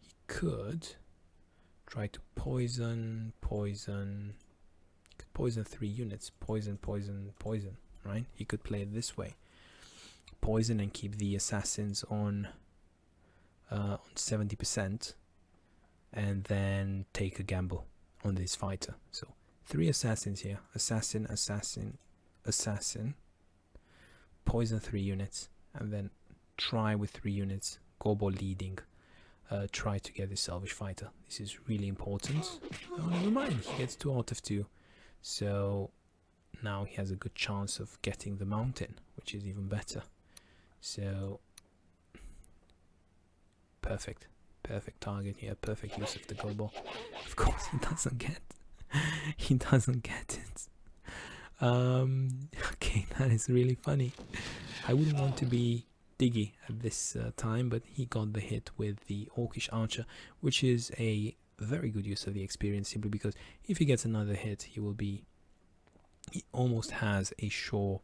He could try to poison 3 units. Poison, right? He could play it this way. Poison and keep the assassins on 70%, and then take a gamble on this fighter. So 3 assassins here. Assassin, poison 3 units, and then try with 3 units, Kobo leading, try to get this Elvish fighter. This is really important. Oh, never mind, he gets 2 out of 2. So now he has a good chance of getting the mountain, which is even better. So perfect target here, perfect use of the Kobo. Of course he doesn't get it. Okay, that is really funny. I wouldn't want to be Diggy at this time, but he got the hit with the Orcish archer, which is a very good use of the experience, simply because if he gets another hit, he almost has a sure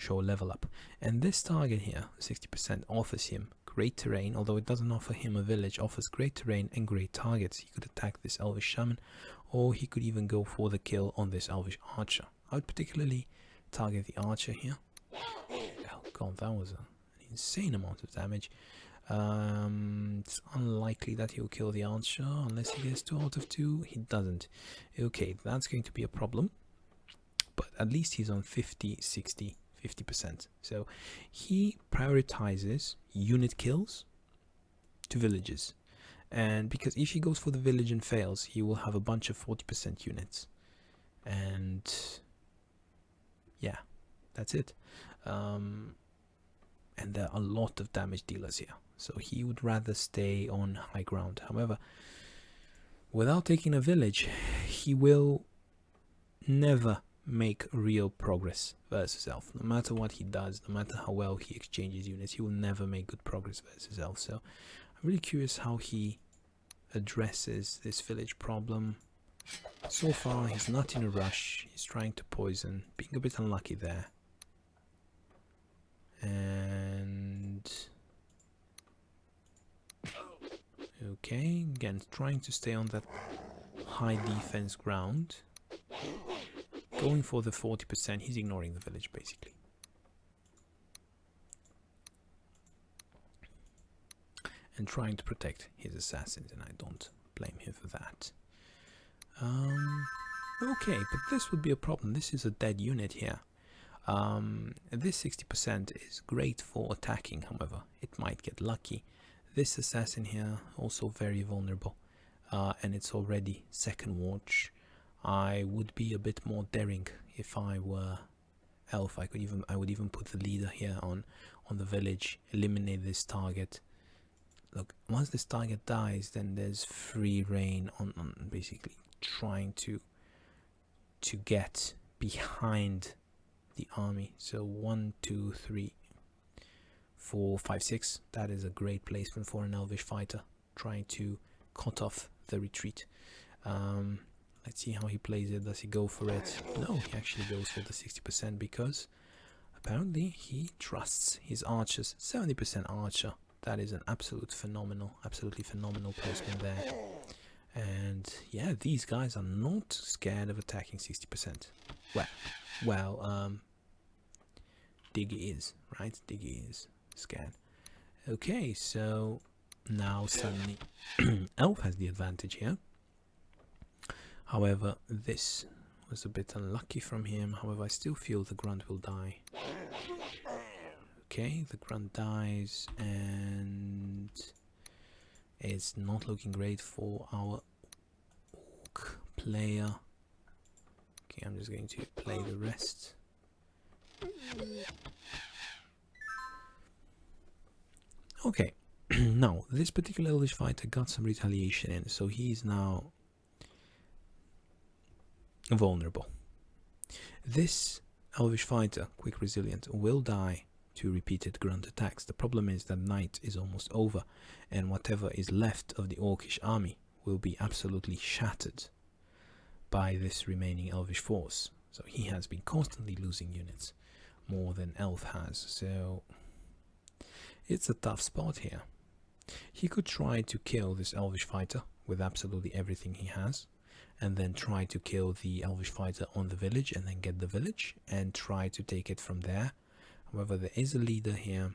level up. And this target here, 60%, offers him great terrain, although it doesn't offer him a village, offers great terrain and great targets. He could attack this Elvish shaman, or he could even go for the kill on this Elvish archer. I would particularly target the archer here. Oh god, that was an insane amount of damage. It's unlikely that he'll kill the archer unless he gets 2 out of 2. He doesn't. Okay, that's going to be a problem, but at least he's on 50, 60, 50%. So he prioritizes unit kills to villages, and because if he goes for the village and fails, he will have a bunch of 40% units, and yeah, that's it. And there are a lot of damage dealers here, so he would rather stay on high ground. However, without taking a village, he will never make real progress versus Elf. No matter what he does, no matter how well he exchanges units, he will never make good progress versus Elf. So I'm really curious how he addresses this village problem. So far he's not in a rush, he's trying to poison, being a bit unlucky there. And okay, again trying to stay on that high defense ground, going for the 40%. He's ignoring the village basically, and trying to protect his assassins, and I don't blame him for that. Okay, but this would be a problem. This is a dead unit here. This 60% is great for attacking, however, it might get lucky. This assassin here, also very vulnerable, and it's already second watch. I would be a bit more daring if I were elf. I would even put the leader here on the village, eliminate this target. Look, once this target dies, then there's free reign on basically trying to get behind the army. So 1, 2, 3, 4, 5, 6. That is a great placement for an elvish fighter trying to cut off the retreat. Let's see how he plays it. Does he go for it? No, he actually goes for the 60% because apparently he trusts his archers. 70% archer. That is an absolutely phenomenal placement there. And yeah, these guys are not scared of attacking 60%. Well, Diggy is, right? Diggy is scared. Okay, so now suddenly Elf has the advantage here. However, this was a bit unlucky from him. However, I still feel the grunt will die. Okay, the grunt dies, and it's not looking great for our orc player. Okay, I'm just going to play the rest. Okay, now this particular elvish fighter got some retaliation in, so he's now vulnerable. This elvish fighter, quick resilient, will die to repeated grunt attacks. The problem is that night is almost over, and whatever is left of the orcish army will be absolutely shattered by this remaining elvish force. So he has been constantly losing units, more than Elf has, so it's a tough spot here. He could try to kill this elvish fighter with absolutely everything he has, and then try to kill the elvish fighter on the village, and then get the village and try to take it from there. However, there is a leader here.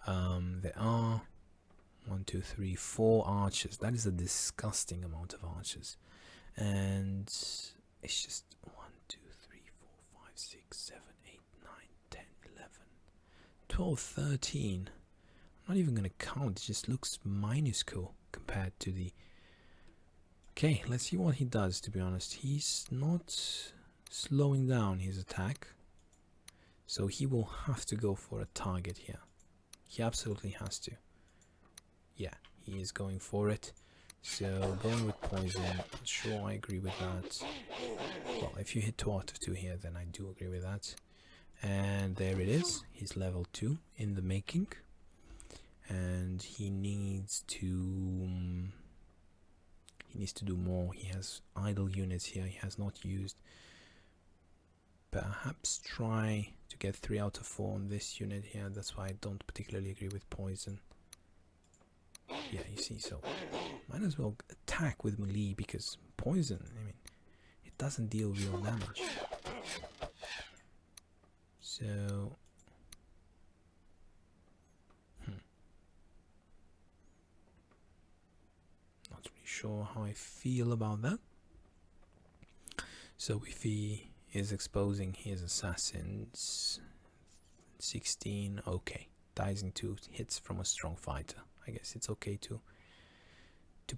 There are 1, 2, 3, 4 archers. That is a disgusting amount of archers, and it's just 1, 2, 3, 4, 5, 6, 7, 8, 9, 10, 11, 12, 13. I'm not even gonna count. It just looks minuscule compared to the... Okay, let's see what he does. To be honest, he's not slowing down his attack, so he will have to go for a target here. He absolutely has to. Yeah, he is going for it. So going with poison, not sure I agree with that. Well, if you hit 2 out of 2 here, then I do agree with that. And there it is. He's level 2 in the making, and he needs to do more. He has idle units here he has not used. Perhaps try to get 3 out of 4 on this unit here. That's why I don't particularly agree with poison. Yeah, you see, so might as well attack with melee, because poison, I mean, it doesn't deal real damage. So not really sure how I feel about that. So if he is exposing his assassins, 16, okay, dies in 2 hits from a strong fighter. I guess it's okay to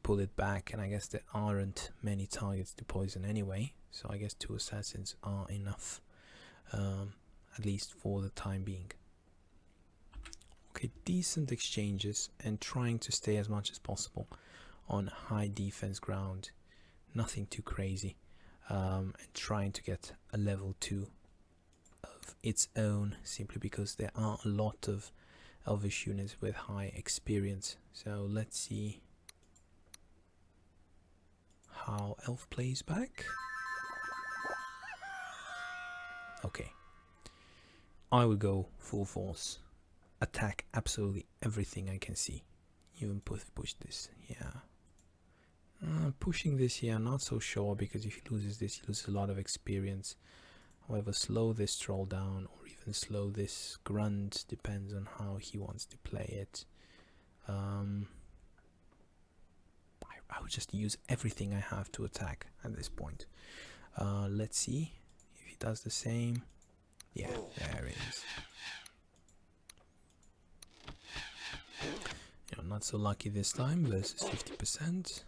pull it back, and I guess there aren't many targets to poison anyway, so I guess 2 assassins are enough, at least for the time being. Okay, decent exchanges, and trying to stay as much as possible on high defense ground, nothing too crazy, and trying to get a level 2 of its own, simply because there are a lot of elvish units with high experience. So let's see how Elf plays back. Okay, I would go full force, attack absolutely everything I can see, even push this. Yeah, pushing this here, not so sure, because if he loses this, he loses a lot of experience. However, slow this troll down, or even slow this grunt, depends on how he wants to play it. I would just use everything I have to attack at this point. Let's see if he does the same. Yeah, there it is. Not so lucky this time, versus 50%.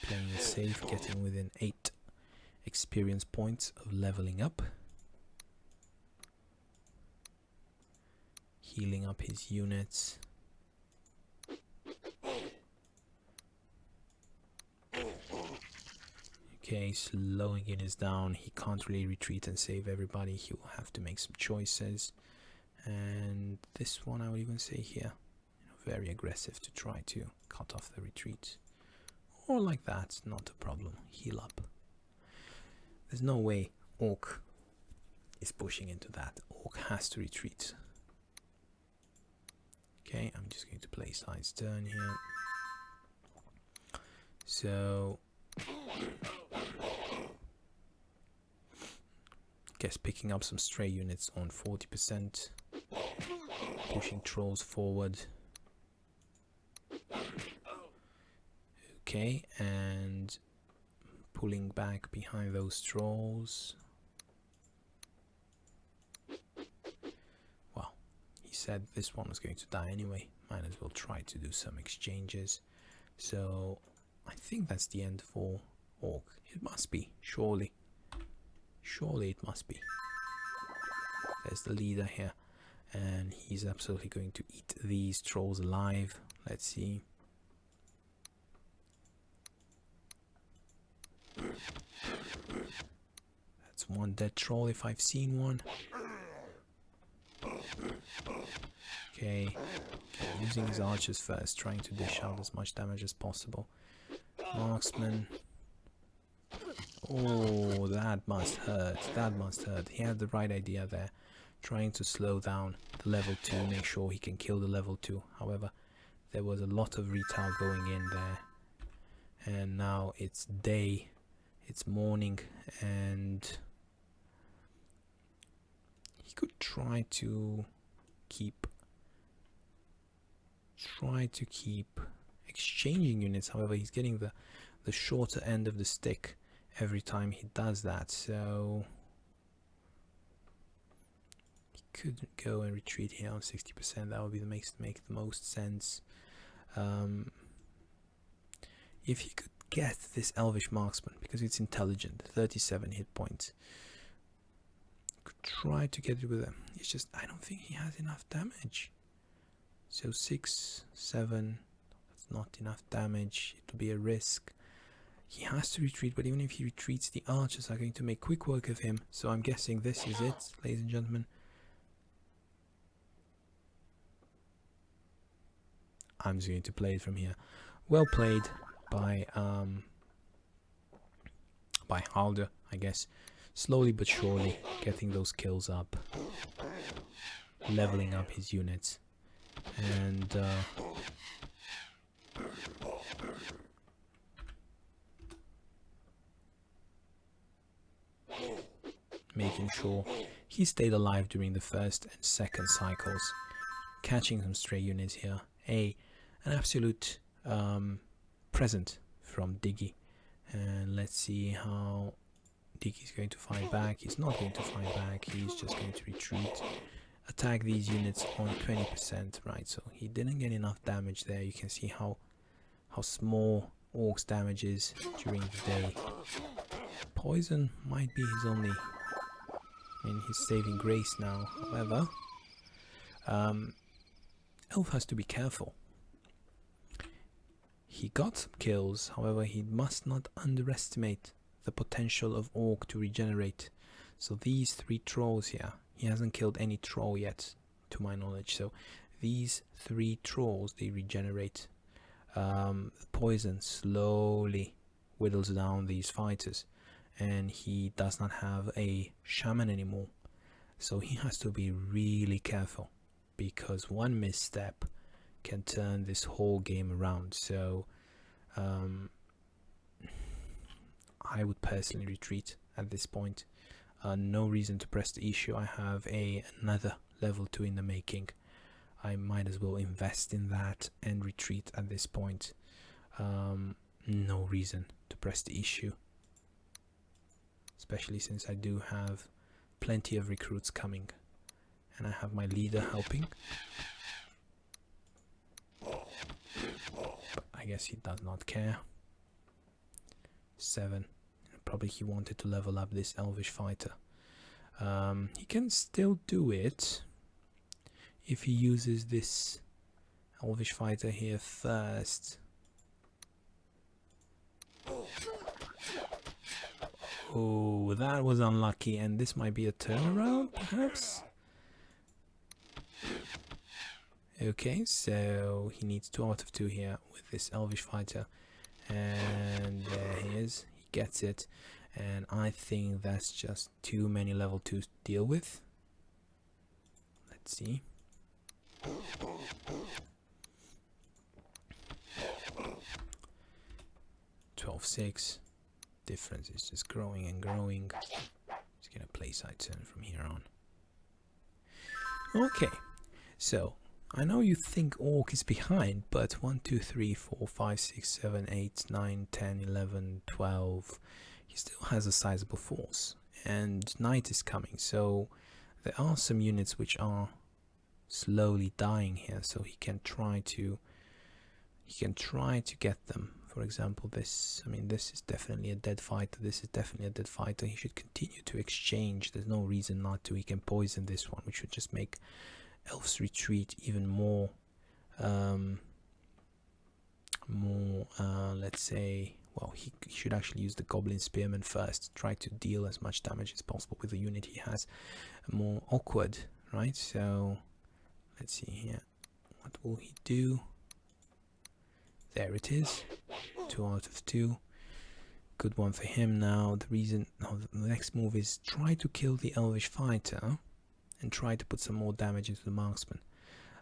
Playing it safe, getting within 8 experience points of leveling up, healing up his units. Okay, slowing units down. He can't really retreat and save everybody. He will have to make some choices. And this one, I would even say here, very aggressive to try to cut off the retreat. Or like that, not a problem. Heal up. There's no way Orc is pushing into that. Orc has to retreat. Okay, I'm just going to play side's turn here. So guess picking up some stray units on 40%, pushing trolls forward. Okay, and pulling back behind those trolls. Well, he said this one was going to die anyway. Might as well try to do some exchanges. So I think that's the end for Orc. It must be, surely. Surely it must be. There's the leader here, and he's absolutely going to eat these trolls alive. Let's see. That's one dead troll if I've seen one. Okay, using his archers first, trying to dish out as much damage as possible. Marksman. Oh, that must hurt. That must hurt. He had the right idea there. Trying to slow down the level 2, make sure he can kill the level 2. However, there was a lot of retail going in there. And now it's day. It's morning. And he could try to keep exchanging units. However, he's getting the shorter end of the stick every time he does that, so he could go and retreat here on 60%. That would be make the most sense. If he could get this Elvish marksman, because it's intelligent, 37 hit points, could try to get it with him. It's just I don't think he has enough damage. So 6, 7, that's not enough damage. It will be a risk. He has to retreat, but even if he retreats, the archers are going to make quick work of him. So I'm guessing this is it, ladies and gentlemen. I'm just going to play it from here. Well played by halder, I guess. Slowly but surely getting those kills up, leveling up his units, and making sure he stayed alive during the first and second cycles, catching some stray units here. An absolute present from Diggy. And let's see how Diggy's going to fight back. He's not going to fight back, he's just going to retreat, attack these units on 20%, right? So he didn't get enough damage there. You can see how small Orcs damage is during the day. Poison might be his only, his saving grace now. However, Elf has to be careful. He got some kills, however he must not underestimate the potential of Orc to regenerate. So these 3 trolls here, he hasn't killed any troll yet to my knowledge, so these 3 trolls, they regenerate. Poison slowly whittles down these fighters, and he does not have a shaman anymore, so he has to be really careful, because one misstep can turn this whole game around. So I would personally retreat at this point. No reason to press the issue. I have another level 2 in the making. I might as well invest in that and retreat at this point. No reason to press the issue, especially since I do have plenty of recruits coming and I have my leader helping. But I guess he does not care. 7, Probably he wanted to level up this Elvish fighter. He can still do it if he uses this Elvish fighter here first. Oh, that was unlucky, and this might be a turnaround, perhaps? Okay, so he needs 2 out of 2 here with this Elvish fighter. And there he is. He gets it. And I think that's just too many level 2s to deal with. Let's see. 12-6. Difference is just growing and growing. Just gonna play side turn from here on. Okay, so I know you think Orc is behind, but 1, 2, 3, 4, 5, 6, 7, 8, 9, 10, 11, 12. He still has a sizable force, and night is coming, so there are some units which are slowly dying here, so he can try to get them. For example, this, I mean, this is definitely a dead fighter, this is definitely a dead fighter. He should continue to exchange, there's no reason not to. He can poison this one, which would just make Elves retreat even more, let's say, well, he should actually use the Goblin Spearman first, try to deal as much damage as possible with the unit he has. More awkward, right? So, let's see here, what will he do? There it is, 2 out of 2. Good one for him. Now the next move is try to kill the Elvish fighter and try to put some more damage into the marksman.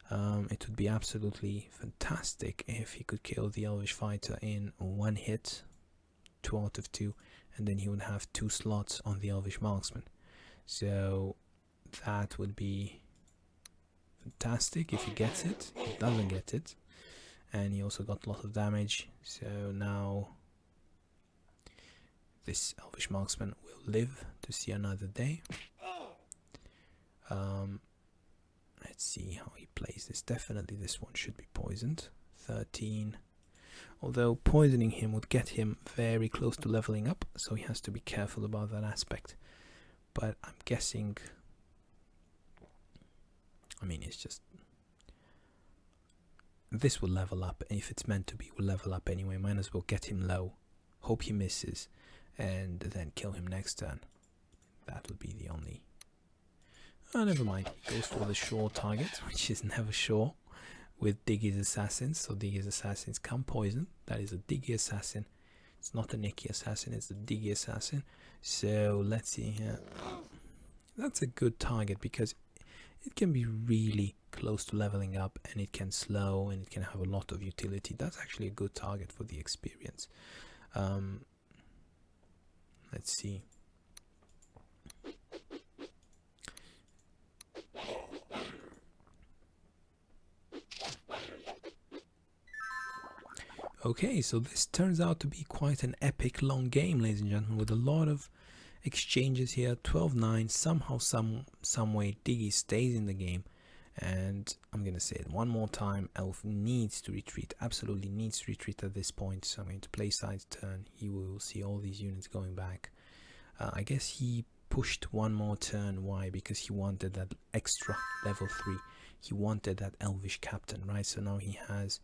It would be absolutely fantastic if he could kill the Elvish fighter in 1 hit, 2 out of 2, and then he would have 2 slots on the Elvish marksman. So that would be fantastic if he gets it. He doesn't get it, and he also got a lot of damage. So now this Elvish marksman will live to see another day. Let's see how he plays this. Definitely this one should be poisoned. 13. Although poisoning him would get him very close to leveling up, so he has to be careful about that aspect. But I'm guessing, I mean, it's just, this will level up. If it's meant to be, will level up anyway. Might as well get him low, hope he misses, and then kill him next turn. That would be the only... Oh, never mind. He goes for the sure target, which is never sure with Diggy's assassins. So Diggy's assassins can poison. That is a Diggy assassin. It's not a Nicky assassin, it's a Diggy assassin. So let's see here. That's a good target because it can be really close to leveling up, and it can slow, and it can have a lot of utility. That's actually a good target for the experience. Let's see. Okay, so this turns out to be quite an epic long game, ladies and gentlemen, with a lot of exchanges here. 12-9, somehow, some way Diggy stays in the game. And I'm going to say it one more time, Elf needs to retreat, absolutely needs to retreat at this point. So I'm going to play side turn. He will see all these units going back. I guess he pushed one more turn. Why? Because he wanted that extra level 3. He wanted that Elvish captain, right? So now he has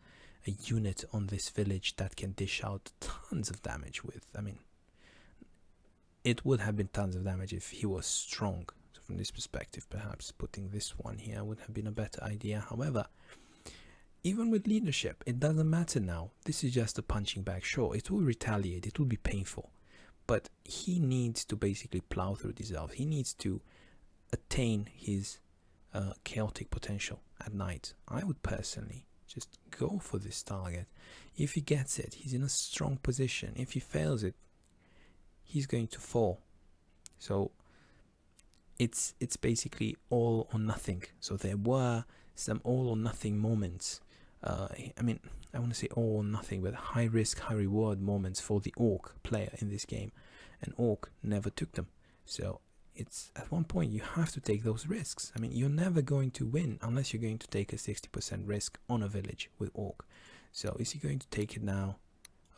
a unit on this village that can dish out tons of damage with. I mean, it would have been tons of damage if he was strong. So from this perspective, perhaps putting this one here would have been a better idea. However, even with leadership, it doesn't matter now. This is just a punching bag. Sure, it will retaliate, it will be painful, but he needs to basically plow through these elves. He needs to attain his chaotic potential at night. I would personally just go for this target. If he gets it, he's in a strong position. If he fails it, he's going to fall. So it's basically all or nothing. So there were some all or nothing moments. I mean, I want to say all or nothing, but high risk, high reward moments for the Orc player in this game, and Orc never took them. So it's at one point you have to take those risks. I mean, you're never going to win unless you're going to take a 60% risk on a village with Orc. So is he going to take it now?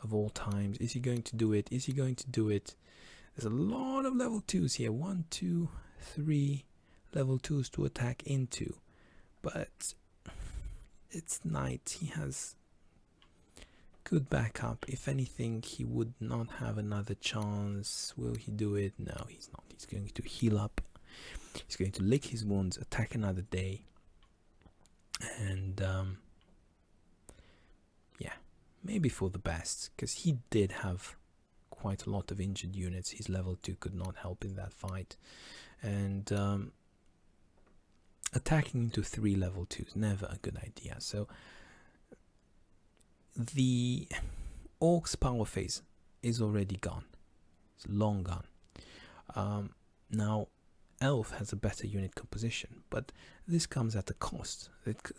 Of all times, is he going to do it? Is he going to do it? There's a lot of level 2s here. 1, 2, 3 level 2s to attack into. But it's night. He has good backup. If anything, he would not have another chance. Will he do it? No, he's not. He's going to heal up. He's going to lick his wounds, attack another day. And yeah, maybe for the best, because he did have quite a lot of injured units. His level 2 could not help in that fight. And attacking into 3 level 2s, never a good idea. So the Orcs power phase is already gone. It's long gone. Now Elf has a better unit composition, but this comes at a cost.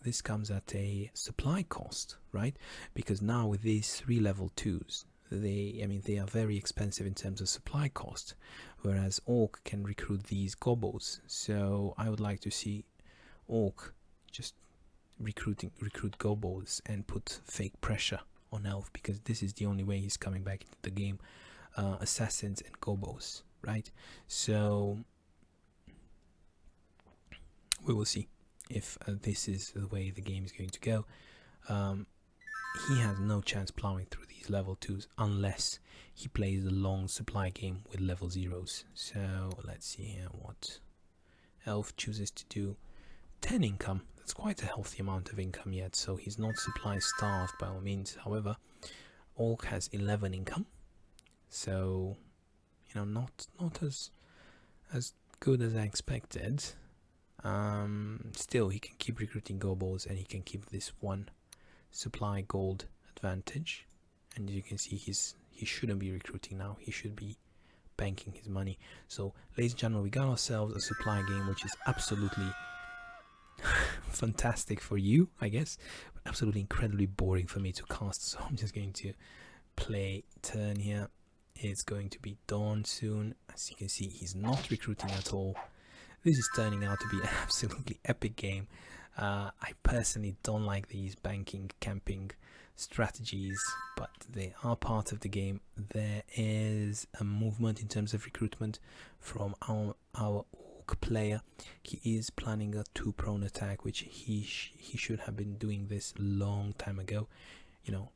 This comes at a supply cost, right? Because now with these 3 level 2s, they are very expensive in terms of supply cost, whereas Orc can recruit these gobos. So I would like to see Orc just recruit gobos and put fake pressure on Elf, because this is the only way he's coming back into the game. Assassins and gobos, right? So we will see if this is the way the game is going to go. He has no chance plowing through these level 2s unless he plays the long supply game with level 0s. So let's see here what Elf chooses to do. 10 income, that's quite a healthy amount of income yet, so he's not supply starved by all means. However, Orc has 11 income, so not as good as I expected. Still, he can keep recruiting gobos and he can keep this 1 supply gold advantage. And as you can see, he shouldn't be recruiting now. He should be banking his money. So, ladies and gentlemen, we got ourselves a supply game, which is absolutely fantastic for you, I guess, but absolutely incredibly boring for me to cast. So I'm just going to play turn here. It's going to be dawn soon. As you can see, he's not recruiting at all. This is turning out to be an absolutely epic game. I personally don't like these banking, camping strategies, but they are part of the game. There is a movement in terms of recruitment from our Orc player. He is planning a 2 prone attack, which he should have been doing this long time ago.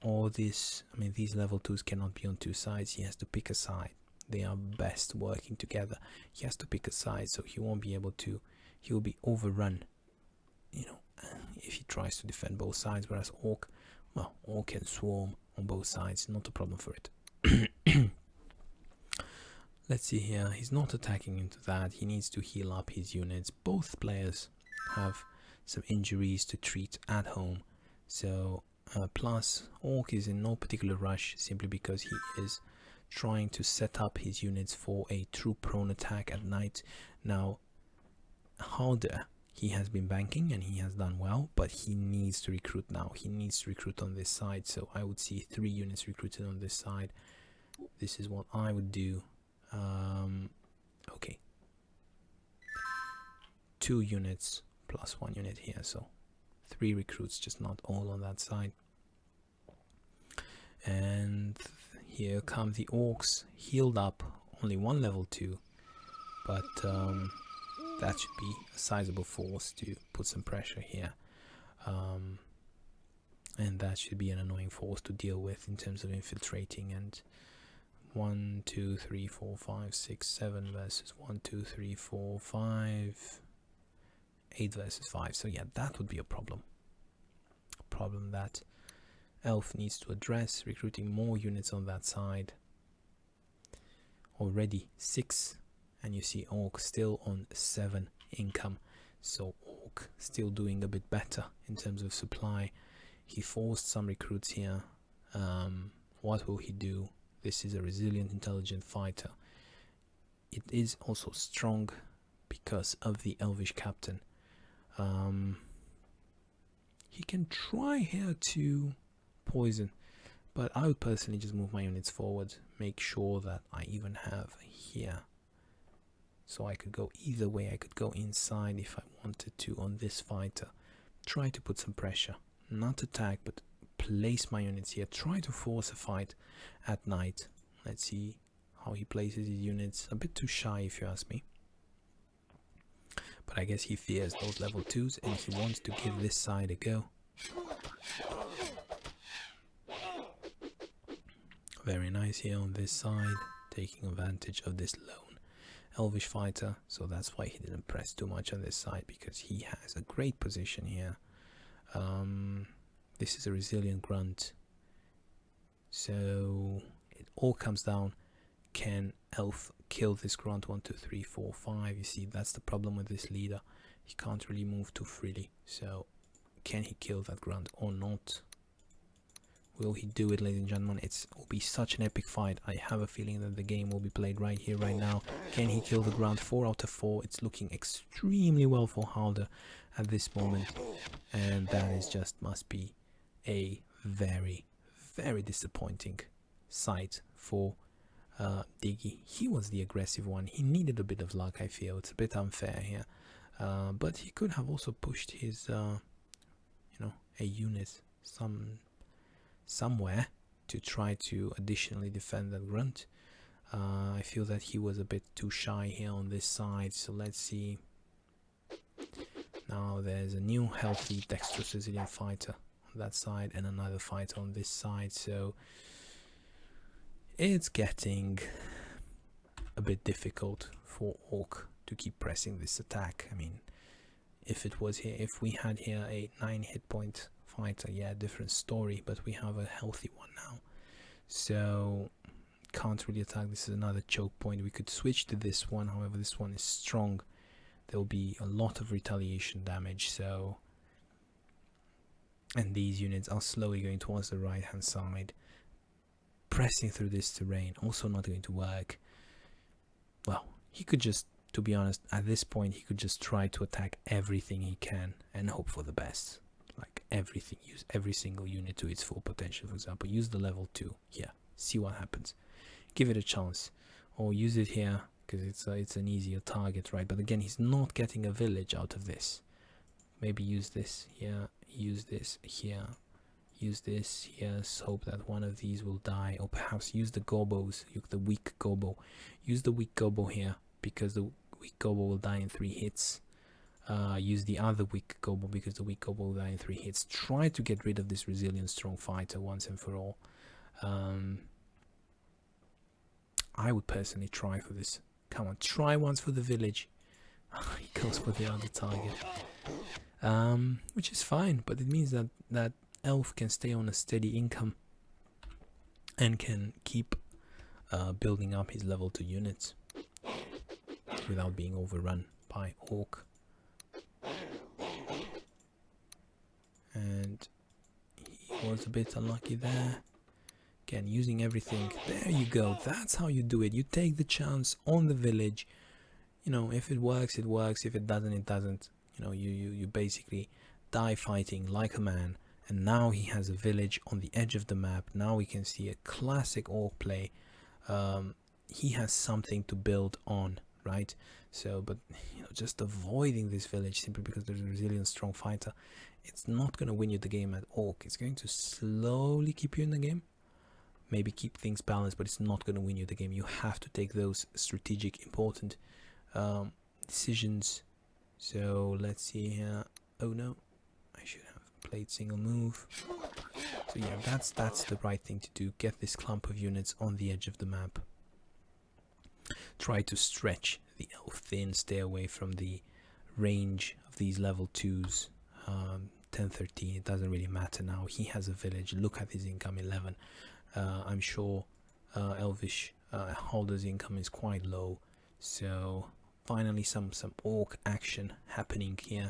All this, these level 2s cannot be on 2 sides. He has to pick a side. They are best working together. He has to pick a side, so he won't be able to. He will be overrun, if he tries to defend both sides. Whereas Orc can swarm on both sides, not a problem for it. Let's see here. He's not attacking into that. He needs to heal up his units. Both players have some injuries to treat at home. So plus Orc is in no particular rush, simply because he is trying to set up his units for a true prone attack at night. Now halder, he has been banking and he has done well, but he needs to recruit now. He needs to recruit on this side, so I would see 3 units recruited on this side. This is what I would do. Okay, 2 units plus 1 unit here, so 3 recruits, just not all on that side. And here come the Orcs, healed up, only 1 level 2, but that should be a sizable force to put some pressure here. And that should be an annoying force to deal with in terms of infiltrating. And 1, 2, 3, 4, 5, 6, 7 versus 1, 2, 3, 4, 5, 8 versus 5. So yeah, that would be a problem. Problem that Elf needs to address, recruiting more units on that side. Already 6, and you see Orc still on 7 income. So Orc still doing a bit better in terms of supply. He forced some recruits here. What will he do? This is a resilient, intelligent fighter. It is also strong because of the Elvish captain. He can try here to poison, but I would personally just move my units forward, make sure that I even have here, so I could go either way. I could go inside if I wanted to on this fighter, try to put some pressure, not attack, but place my units here, try to force a fight at night. Let's see how he places his units. A bit too shy, if you ask me. But I guess he fears those level 2s and he wants to give this side a go. Very nice here on this side, taking advantage of this lone Elvish fighter. So that's why he didn't press too much on this side, because he has a great position here. This is a resilient grunt. So it all comes down, can Elf kill this grunt? 1, 2, 3, 4, 5. You see, that's the problem with this leader. He can't really move too freely. So can he kill that grunt or not? Will he do it, ladies and gentlemen? It will be such an epic fight. I have a feeling that the game will be played right here, right now. Can he kill the grunt? 4 out of 4. It's looking extremely well for Halder at this moment. And that is just must be a very, very disappointing sight for Diggy. He was the aggressive one. He needed a bit of luck, I feel. It's a bit unfair here. But he could have also pushed his, a unit somewhere to try to additionally defend that grunt. I feel that he was a bit too shy here on this side. So let's see. Now there's a new healthy dexterous resilient fighter on that side and another fighter on this side. So it's getting a bit difficult for Orc to keep pressing this attack. I mean, if we had here a 9 hit point fighter, yeah, different story, but we have a healthy one now, so can't really attack. This is another choke point. We could switch to this one, however this one is strong. There will be a lot of retaliation damage, so, and these units are slowly going towards the right hand side, pressing through this terrain. Also not going to work. Well, he could just, to be honest, at this point he could just try to attack everything he can and hope for the best. Like everything, use every single unit to its full potential. For example, use the level 2 here, see what happens, give it a chance, or use it here because it's an easier target, right? But again, he's not getting a village out of this. Maybe use this here, use this here, use this here, hope that one of these will die, or perhaps use the gobos, the weak gobo. Use the weak gobo here because the weak gobo will die in 3 hits. Use the other weak gobo because the weak gobo will die in 3 hits. Try to get rid of this resilient strong fighter once and for all. I would personally try for this. Come on, try once for the village. He goes for the other target, which is fine, but it means that Elf can stay on a steady income and can keep building up his level 2 units without being overrun by Orc. And he was a bit unlucky there. Again, using everything. There you go. That's how you do it. You take the chance on the village. You know, if it works, it works. If it doesn't, it doesn't. You know, you basically die fighting like a man. And now he has a village on the edge of the map. Now we can see a classic Orc play. He has something to build on, right? So, but you know, just avoiding this village simply because there's a resilient strong fighter, it's not going to win you the game at Orc. It's going to slowly keep you in the game, maybe keep things balanced, but it's not going to win you the game. You have to take those strategic, important decisions. So let's see here. Oh no, I should have played single move. So yeah, that's the right thing to do. Get this clump of units on the edge of the map. Try to stretch the Elf thin, stay away from the range of these level 2s. 10, 13, it doesn't really matter now. He has a village. Look at his income, 11. I'm sure Elvish Halder's income is quite low. So finally some Orc action happening here.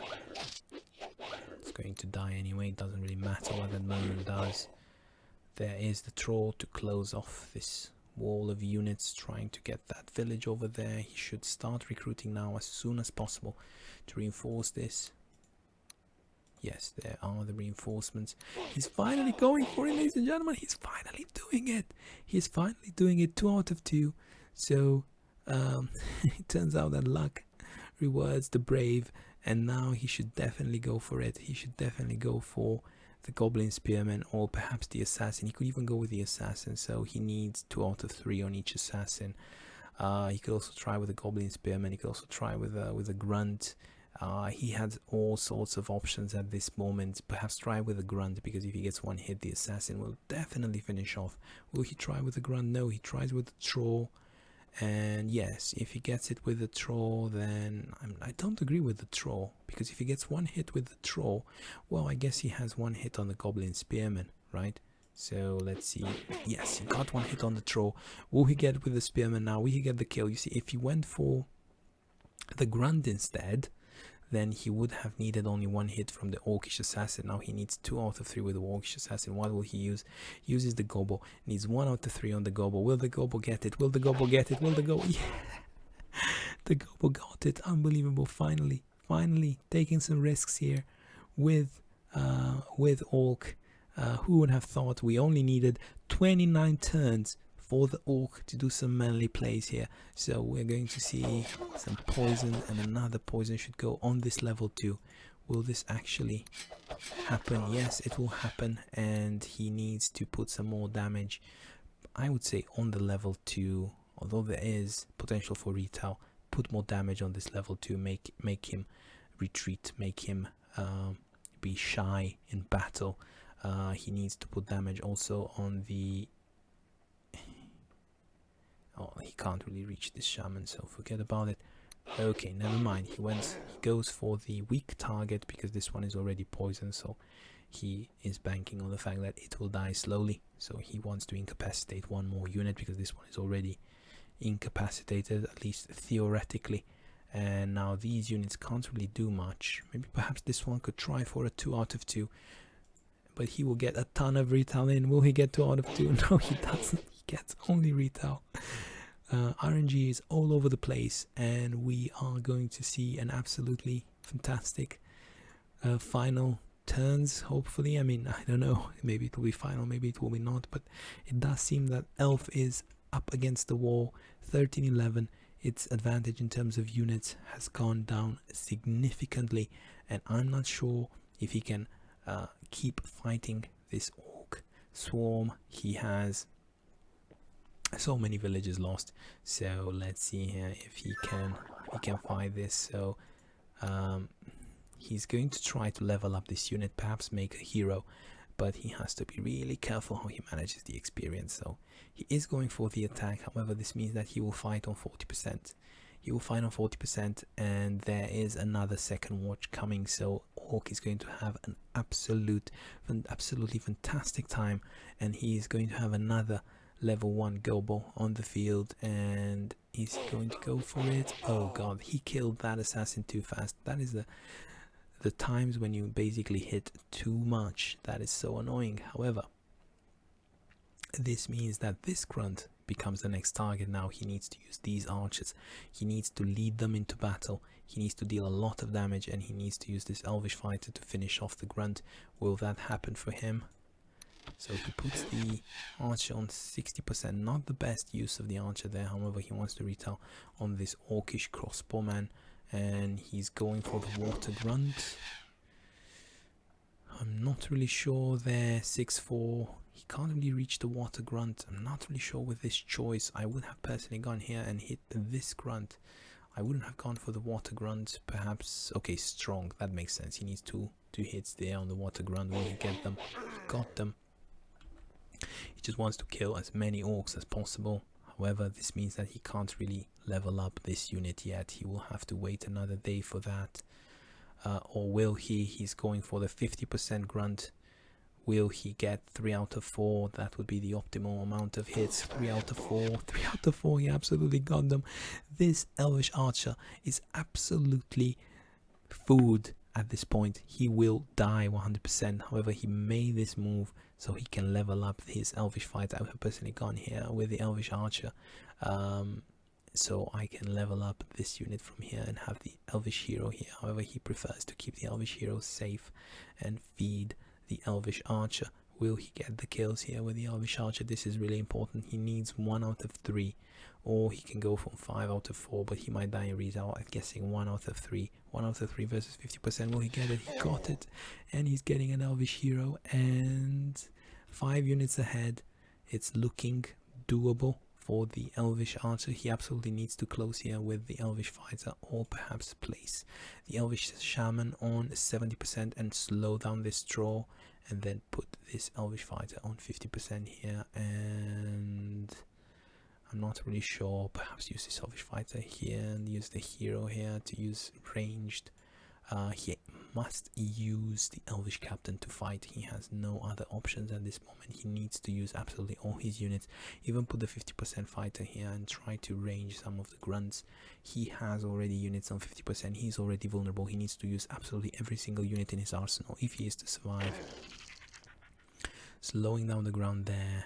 It's going to die anyway. It doesn't really matter what that moment does. There is the troll to close off this wall of units, trying to get that village over there. He should start recruiting now as soon as possible to reinforce this. Yes, there are the reinforcements. He's finally going for it, ladies and gentlemen. He's finally doing it. He's finally doing it. 2 out of 2. So it turns out that luck rewards the brave, and now he should definitely go for it. He should definitely go for the goblin spearman or perhaps the assassin. He could even go with the assassin, so he needs 2 out of 3 on each assassin. He could also try with a goblin spearman. He could also try with a grunt. He had all sorts of options at this moment. Perhaps try with a grunt, because if he gets one hit, the assassin will definitely finish off. Will he try with a grunt? No, he tries with a troll. And yes, if he gets it with a troll, then I don't agree with the troll, because if he gets one hit with the troll, well, I guess he has one hit on the goblin spearman, right? So let's see. Yes, he got one hit on the troll. Will he get with the spearman now? Will he get the kill? You see, if he went for the grunt instead, then he would have needed only one hit from the orcish assassin. Now he needs 2 out of 3 with the orcish assassin. What will he use? He uses the gobble. Needs 1 out of 3 on the gobble. Will the gobble get it? Will the gobble get it? Will the gobble? Yeah, the gobble got it. Unbelievable. Finally taking some risks here with orc. Who would have thought? We only needed 29 turns for the orc to do some manly plays here. So we're going to see some poison, and another poison should go on this level 2. Will this actually happen? Yes, it will happen, and he needs to put some more damage, I would say, on the level 2. Although there is potential for retail, put more damage on this level 2, make him retreat, make him be shy in battle. He needs to put damage also on the... Oh, he can't really reach this shaman, so forget about it. Okay, never mind. He goes for the weak target, because this one is already poisoned, so he is banking on the fact that it will die slowly. So he wants to incapacitate one more unit, because this one is already incapacitated, at least theoretically. And now these units can't really do much. Maybe perhaps this one could try for a 2 out of 2. But he will get a ton of retail in. Will he get 2 out of 2? No, he doesn't. He gets only retail. RNG is all over the place, and we are going to see an absolutely fantastic final turns, hopefully. I mean, I don't know. Maybe it will be final, maybe it will be not. But it does seem that Elf is up against the wall. 13-11. Its advantage in terms of units has gone down significantly. And I'm not sure if he can keep fighting this orc swarm. He has so many villages lost, so let's see here if he can fight this. So he's going to try to level up this unit, perhaps make a hero, but he has to be really careful how he manages the experience. So he is going for the attack. However, this means that he will fight on 40%. He will fight on 40%, and there is another second watch coming, so Orc is going to have an absolutely fantastic time, and he is going to have another level 1 gobble on the field, and he's going to go for it. Oh god, he killed that assassin too fast. That is the times when you basically hit too much. That is so annoying. However, this means that this grunt becomes the next target. Now he needs to use these archers. He needs to lead them into battle. He needs to deal a lot of damage, and he needs to use this elvish fighter to finish off the grunt. Will that happen for him? So he puts the archer on 60%. Not the best use of the archer there. However, he wants to retail on this orcish crossbowman, and he's going for the water grunt. I'm not really sure there. 6-4. He can't really reach the water grunt. I'm not really sure with this choice. I would have personally gone here and hit this grunt. I wouldn't have gone for the water grunt. Perhaps, okay, strong. That makes sense. He needs two hits there on the water grunt. Will he get them? He got them. He just wants to kill as many orcs as possible. However, this means that he can't really level up this unit yet. He will have to wait another day for that. Or will he? He's going for the 50% grunt. Will he get 3 out of 4? That would be the optimal amount of hits. 3 out of 4. 3 out of 4. He absolutely got them. This elvish archer is absolutely food at this point. He will die 100%. However, he made this move so he can level up his elvish fighter. I have personally gone here with the elvish archer. So I can level up this unit from here and have the elvish hero here. However, he prefers to keep the elvish hero safe and feed the elvish archer. Will he get the kills here with the Elvish Archer? This is really important. He needs 1 out of 3, or he can go from 5 out of 4, but he might die in result. I'm guessing 1 out of 3. 1 out of 3 versus 50%. Will he get it? He got it, and he's getting an Elvish hero, and 5 units ahead. It's looking doable for the Elvish Archer. He absolutely needs to close here with the Elvish Fighter, or perhaps place the Elvish Shaman on 70% and slow down this draw, and then put this Elvish Fighter on 50% here. And I'm not really sure, perhaps use this Elvish Fighter here and use the hero here to use ranged. He must use the Elvish Captain to fight. He has no other options at this moment. He needs to use absolutely all his units, even put the 50% fighter here and try to range some of the grunts. He has already units on 50%. He's already vulnerable. He needs to use absolutely every single unit in his arsenal if he is to survive. Slowing down the ground there.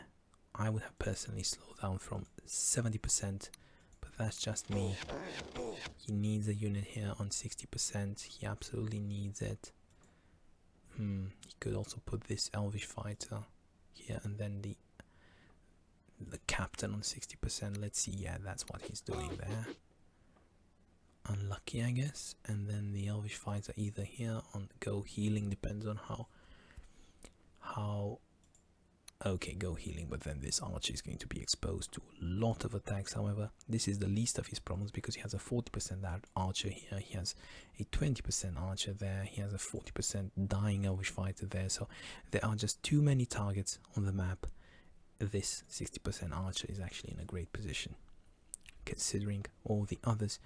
I would have personally slowed down from 70%, but that's just me. He needs a unit here on 60%. He absolutely needs it. He could also put this Elvish Fighter here and then the Captain on 60%. Let's see. Yeah, that's what he's doing there. Unlucky, I guess. And then the Elvish Fighter either here on go healing, depends on how okay, go healing, but then this archer is going to be exposed to a lot of attacks. However, this is the least of his problems because he has a 40% archer here, he has a 20% archer there, he has a 40% dying Elvish Fighter there, so there are just too many targets on the map. This 60% archer is actually in a great position considering all the others.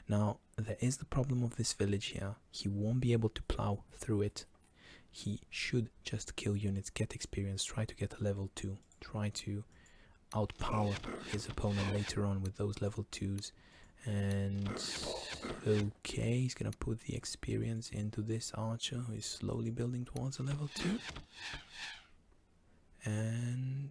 Now, there is the problem of this village here. He won't be able to plow through it. He should just kill units, get experience, try to get a level 2, try to outpower his opponent later on with those level 2s. And okay, he's gonna put the experience into this archer who is slowly building towards a level 2. And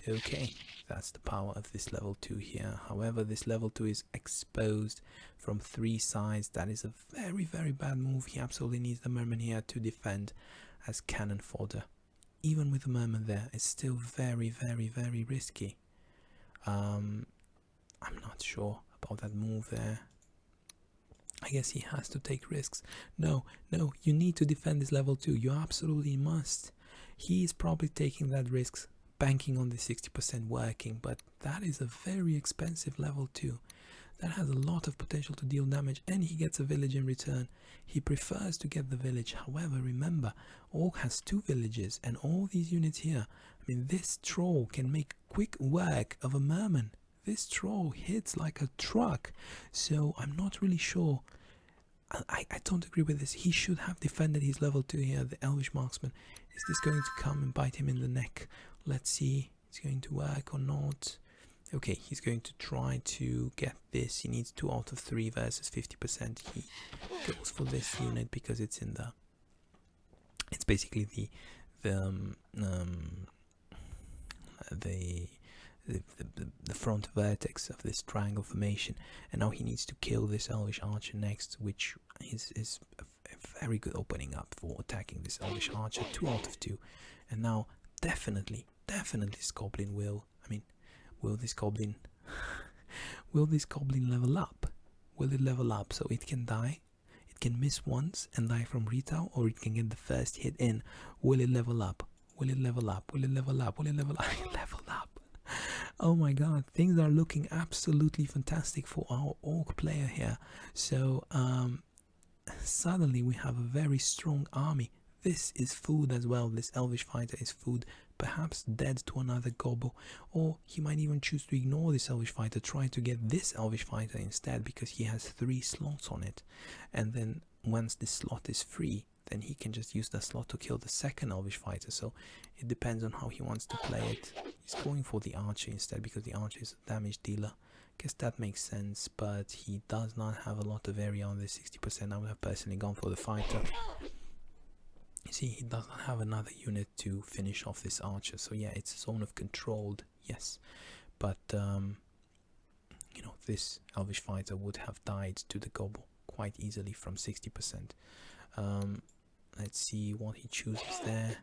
okay, that's the power of this level 2 here. However, this level 2 is exposed from 3 sides. That is a very, very bad move. He absolutely needs the merman here to defend as cannon fodder. Even with the merman there, it's still very, very, very risky. I'm not sure about that move there. I guess he has to take risks. No, you need to defend this level 2. You absolutely must. He is probably taking that risks, banking on the 60% working, but that is a very expensive level 2 that has a lot of potential to deal damage, and he gets a village in return. He prefers to get the village. However, remember, Orc has 2 villages and all these units here. I mean, this troll can make quick work of a merman. This troll hits like a truck, so I'm not really sure. I don't agree with this. He should have defended his level 2 here, the Elvish Marksman. Is this going to come and bite him in the neck? Let's see, it's going to work or not. Okay, he's going to try to get this. He needs 2 out of 3 versus 50%. He goes for this unit because it's in the... It's basically the front vertex of this triangle formation, and now he needs to kill this Elvish Archer next, which is a very good opening up for attacking this Elvish Archer. 2 out of 2, and now definitely this goblin will, will this goblin level up? Will it level up so it can die? It can miss once and die from retail, or it can get the first hit in. Will it level up? Will it level up? Will it level up? Will it level up? Level up. Oh my god, things are looking absolutely fantastic for our Orc player here. So suddenly we have a very strong army. This is food as well. This Elvish Fighter is food, perhaps dead to another gobble, or he might even choose to ignore this Elvish Fighter, try to get this Elvish Fighter instead because he has 3 slots on it, and then once this slot is free, then he can just use that slot to kill the second Elvish Fighter. So it depends on how he wants to play it. He's going for the Archer instead because the Archer is a damage dealer. Guess that makes sense, but he does not have a lot of area on this 60%. I would have personally gone for the Fighter. You see, he does not have another unit to finish off this Archer. So yeah, it's a zone of controlled, yes. But, you know, this Elvish Fighter would have died to the Gobble quite easily from 60%. let's see what he chooses there.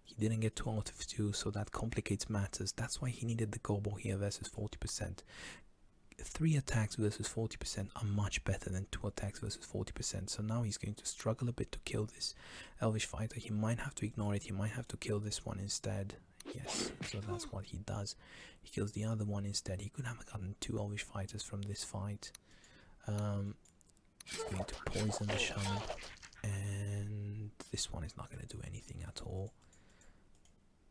He didn't get 2 out of 2, so that complicates matters. That's why he needed the gobble here versus 40%. 3 attacks versus 40% are much better than 2 attacks versus 40%. So now he's going to struggle a bit to kill this Elvish fighter. He might have to ignore it. He might have to kill this one instead. Yes, so that's what he does. He kills the other one instead. He could have gotten 2 Elvish fighters from this fight. He's going to poison the shaman, and this one is not going to do anything at all.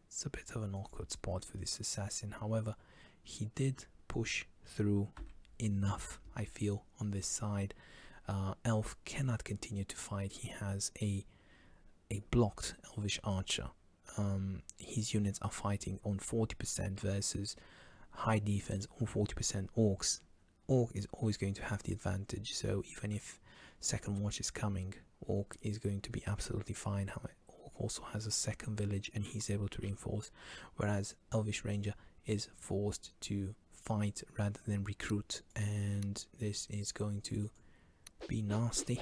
It's a bit of an awkward spot for this assassin. However, he did push through enough, I feel, on this side. Elf cannot continue to fight. He has a blocked Elvish archer. His units are fighting on 40% versus high defense or 40% orcs. Orc is always going to have the advantage, so even if second watch is coming, Orc is going to be absolutely fine. However, Orc also has a second village and he's able to reinforce, whereas Elvish Ranger is forced to fight rather than recruit, and this is going to be nasty.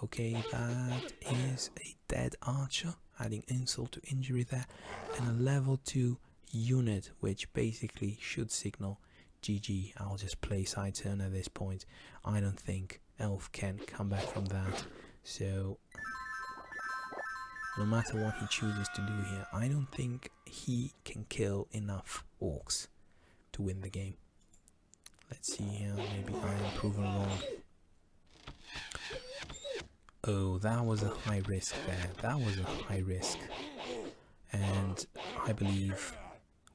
Okay, that is a dead archer, adding insult to injury there, and a level 2 unit, which basically should signal GG. I'll just play side turn at this point. I don't think Elf can come back from that, so no matter what he chooses to do here, I don't think he can kill enough orcs to win the game. Let's see here, maybe I am proven wrong. Oh, that was a high risk there. That was a high risk. And I believe,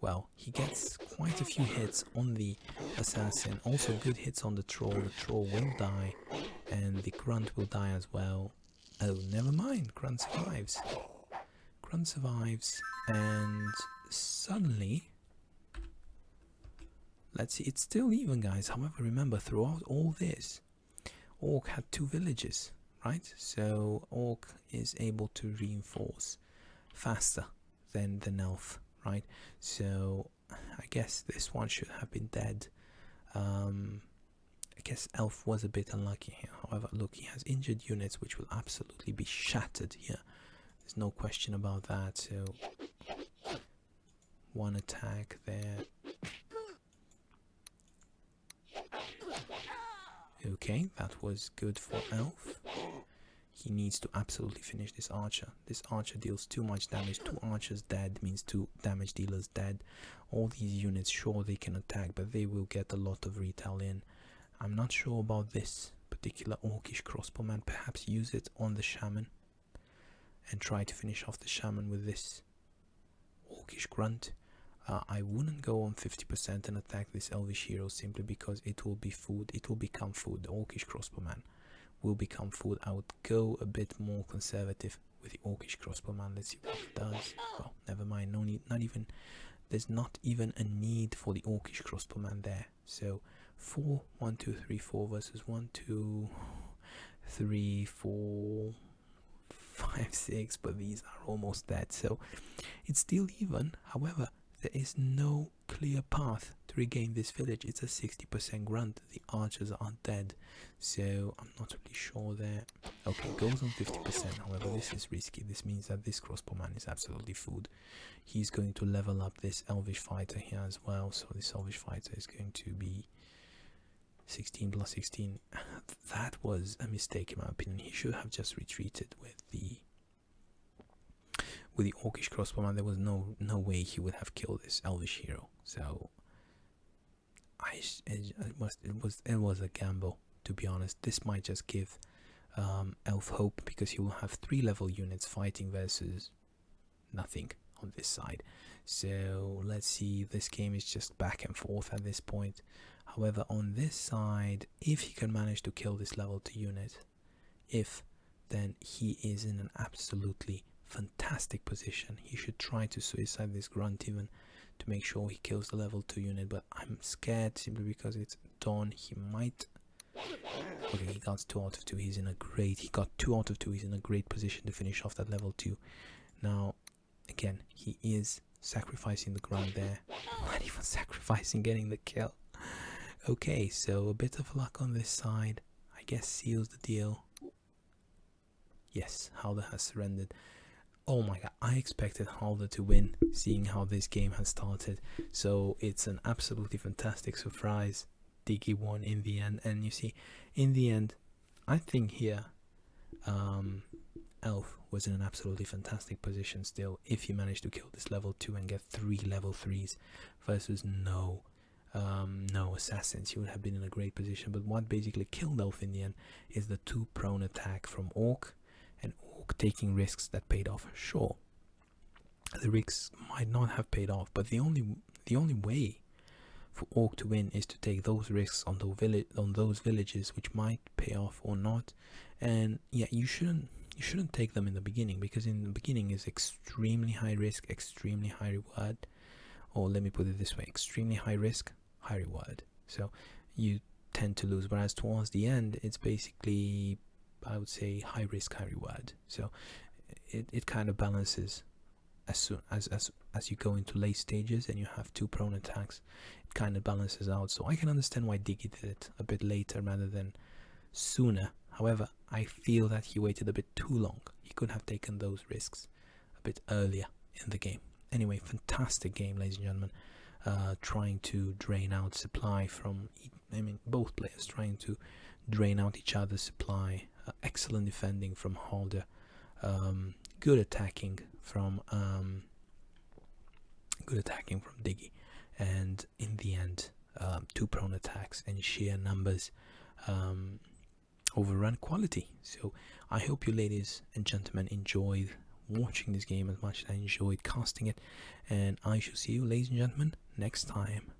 well, he gets quite a few hits on the assassin. Also good hits on the troll. The troll will die. And the grunt will die as well. Oh, never mind. Grunt survives. Grunt survives. And suddenly, let's see, it's still even, guys. However, remember, throughout all this, Orc had 2 villages. Right, so Orc is able to reinforce faster than Elf, right? So I guess this one should have been dead. I guess Elf was a bit unlucky here. However, look, he has injured units which will absolutely be shattered here. There's no question about that. So 1 attack there. Okay, that was good for Elf. He needs to absolutely finish this archer. This archer deals too much damage. 2 archers dead means 2 damage dealers dead. All these units, sure, they can attack, but they will get a lot of retail in. I'm not sure about this particular Orcish crossbowman. Perhaps use it on the shaman and try to finish off the shaman with this Orcish grunt. I wouldn't go on 50% and attack this Elvish hero simply because it will be food. It will become food. The Orcish crossbowman will become food. I would go a bit more conservative with the Orcish crossbowman. Let's see what it does. Well, never mind. No need. Not even. There's not even a need for the Orcish crossbowman there. So 4, 1, 2, 3, 4 versus 1, 2, 3, 4, 5, 6. But these are almost dead. So it's still even. However, there is no clear path to regain this village. It's a 60% grunt. The archers are dead, so I'm not really sure there. Okay, goes on 50%. However, this is risky. This means that this crossbowman is absolutely food. He's going to level up this Elvish fighter here as well. So this Elvish fighter is going to be 16 plus 16. That was a mistake in my opinion. He should have just retreated with the Orcish crossbowman. There was no way he would have killed this Elvish hero. So it was a gamble, to be honest. This might just give Elf hope, because he will have 3 level units fighting versus nothing on this side. So let's see, this game is just back and forth at this point. However, on this side, if he can manage to kill this level 2 unit, then he is in an absolutely fantastic position. He should try to suicide this grunt even to make sure he kills the level 2 unit, but I'm scared simply because it's dawn. He might. Okay, he got 2 out of 2. He got 2 out of 2. He's in a great position to finish off that level 2. Now, again, he is sacrificing the grunt there. Not even sacrificing getting the kill. Okay, so a bit of luck on this side, I guess, seals the deal. Yes, halder has surrendered. Oh my god, I expected halder to win, seeing how this game has started. So it's an absolutely fantastic surprise. Diggy won in the end, and you see, in the end, I think here, Elf was in an absolutely fantastic position still. If he managed to kill this level 2 and get 3 level 3s versus no assassins, he would have been in a great position. But what basically killed Elf in the end is the 2 prone attack from Orc, and Orc taking risks that paid off. Sure, the risks might not have paid off, but the only way for Orc to win is to take those risks on those villages, which might pay off or not. And yeah, you shouldn't take them in the beginning, because in the beginning is extremely high risk, extremely high reward. Or let me put it this way, extremely high risk, high reward. So you tend to lose, whereas towards the end it's basically, I would say, high risk, high reward. So it kind of balances. As soon as you go into late stages and you have 2 prone attacks, it kind of balances out. So I can understand why Diggy did it a bit later rather than sooner. However, I feel that he waited a bit too long. He could have taken those risks a bit earlier in the game. Anyway, fantastic game, ladies and gentlemen. Trying to drain out supply from, both players trying to drain out each other's supply. Excellent defending from halder. Good attacking from Diggy, and in the end, 2 prone attacks and sheer numbers overrun quality. So I hope you ladies and gentlemen enjoyed watching this game as much as I enjoyed casting it, and I shall see you, ladies and gentlemen, next time.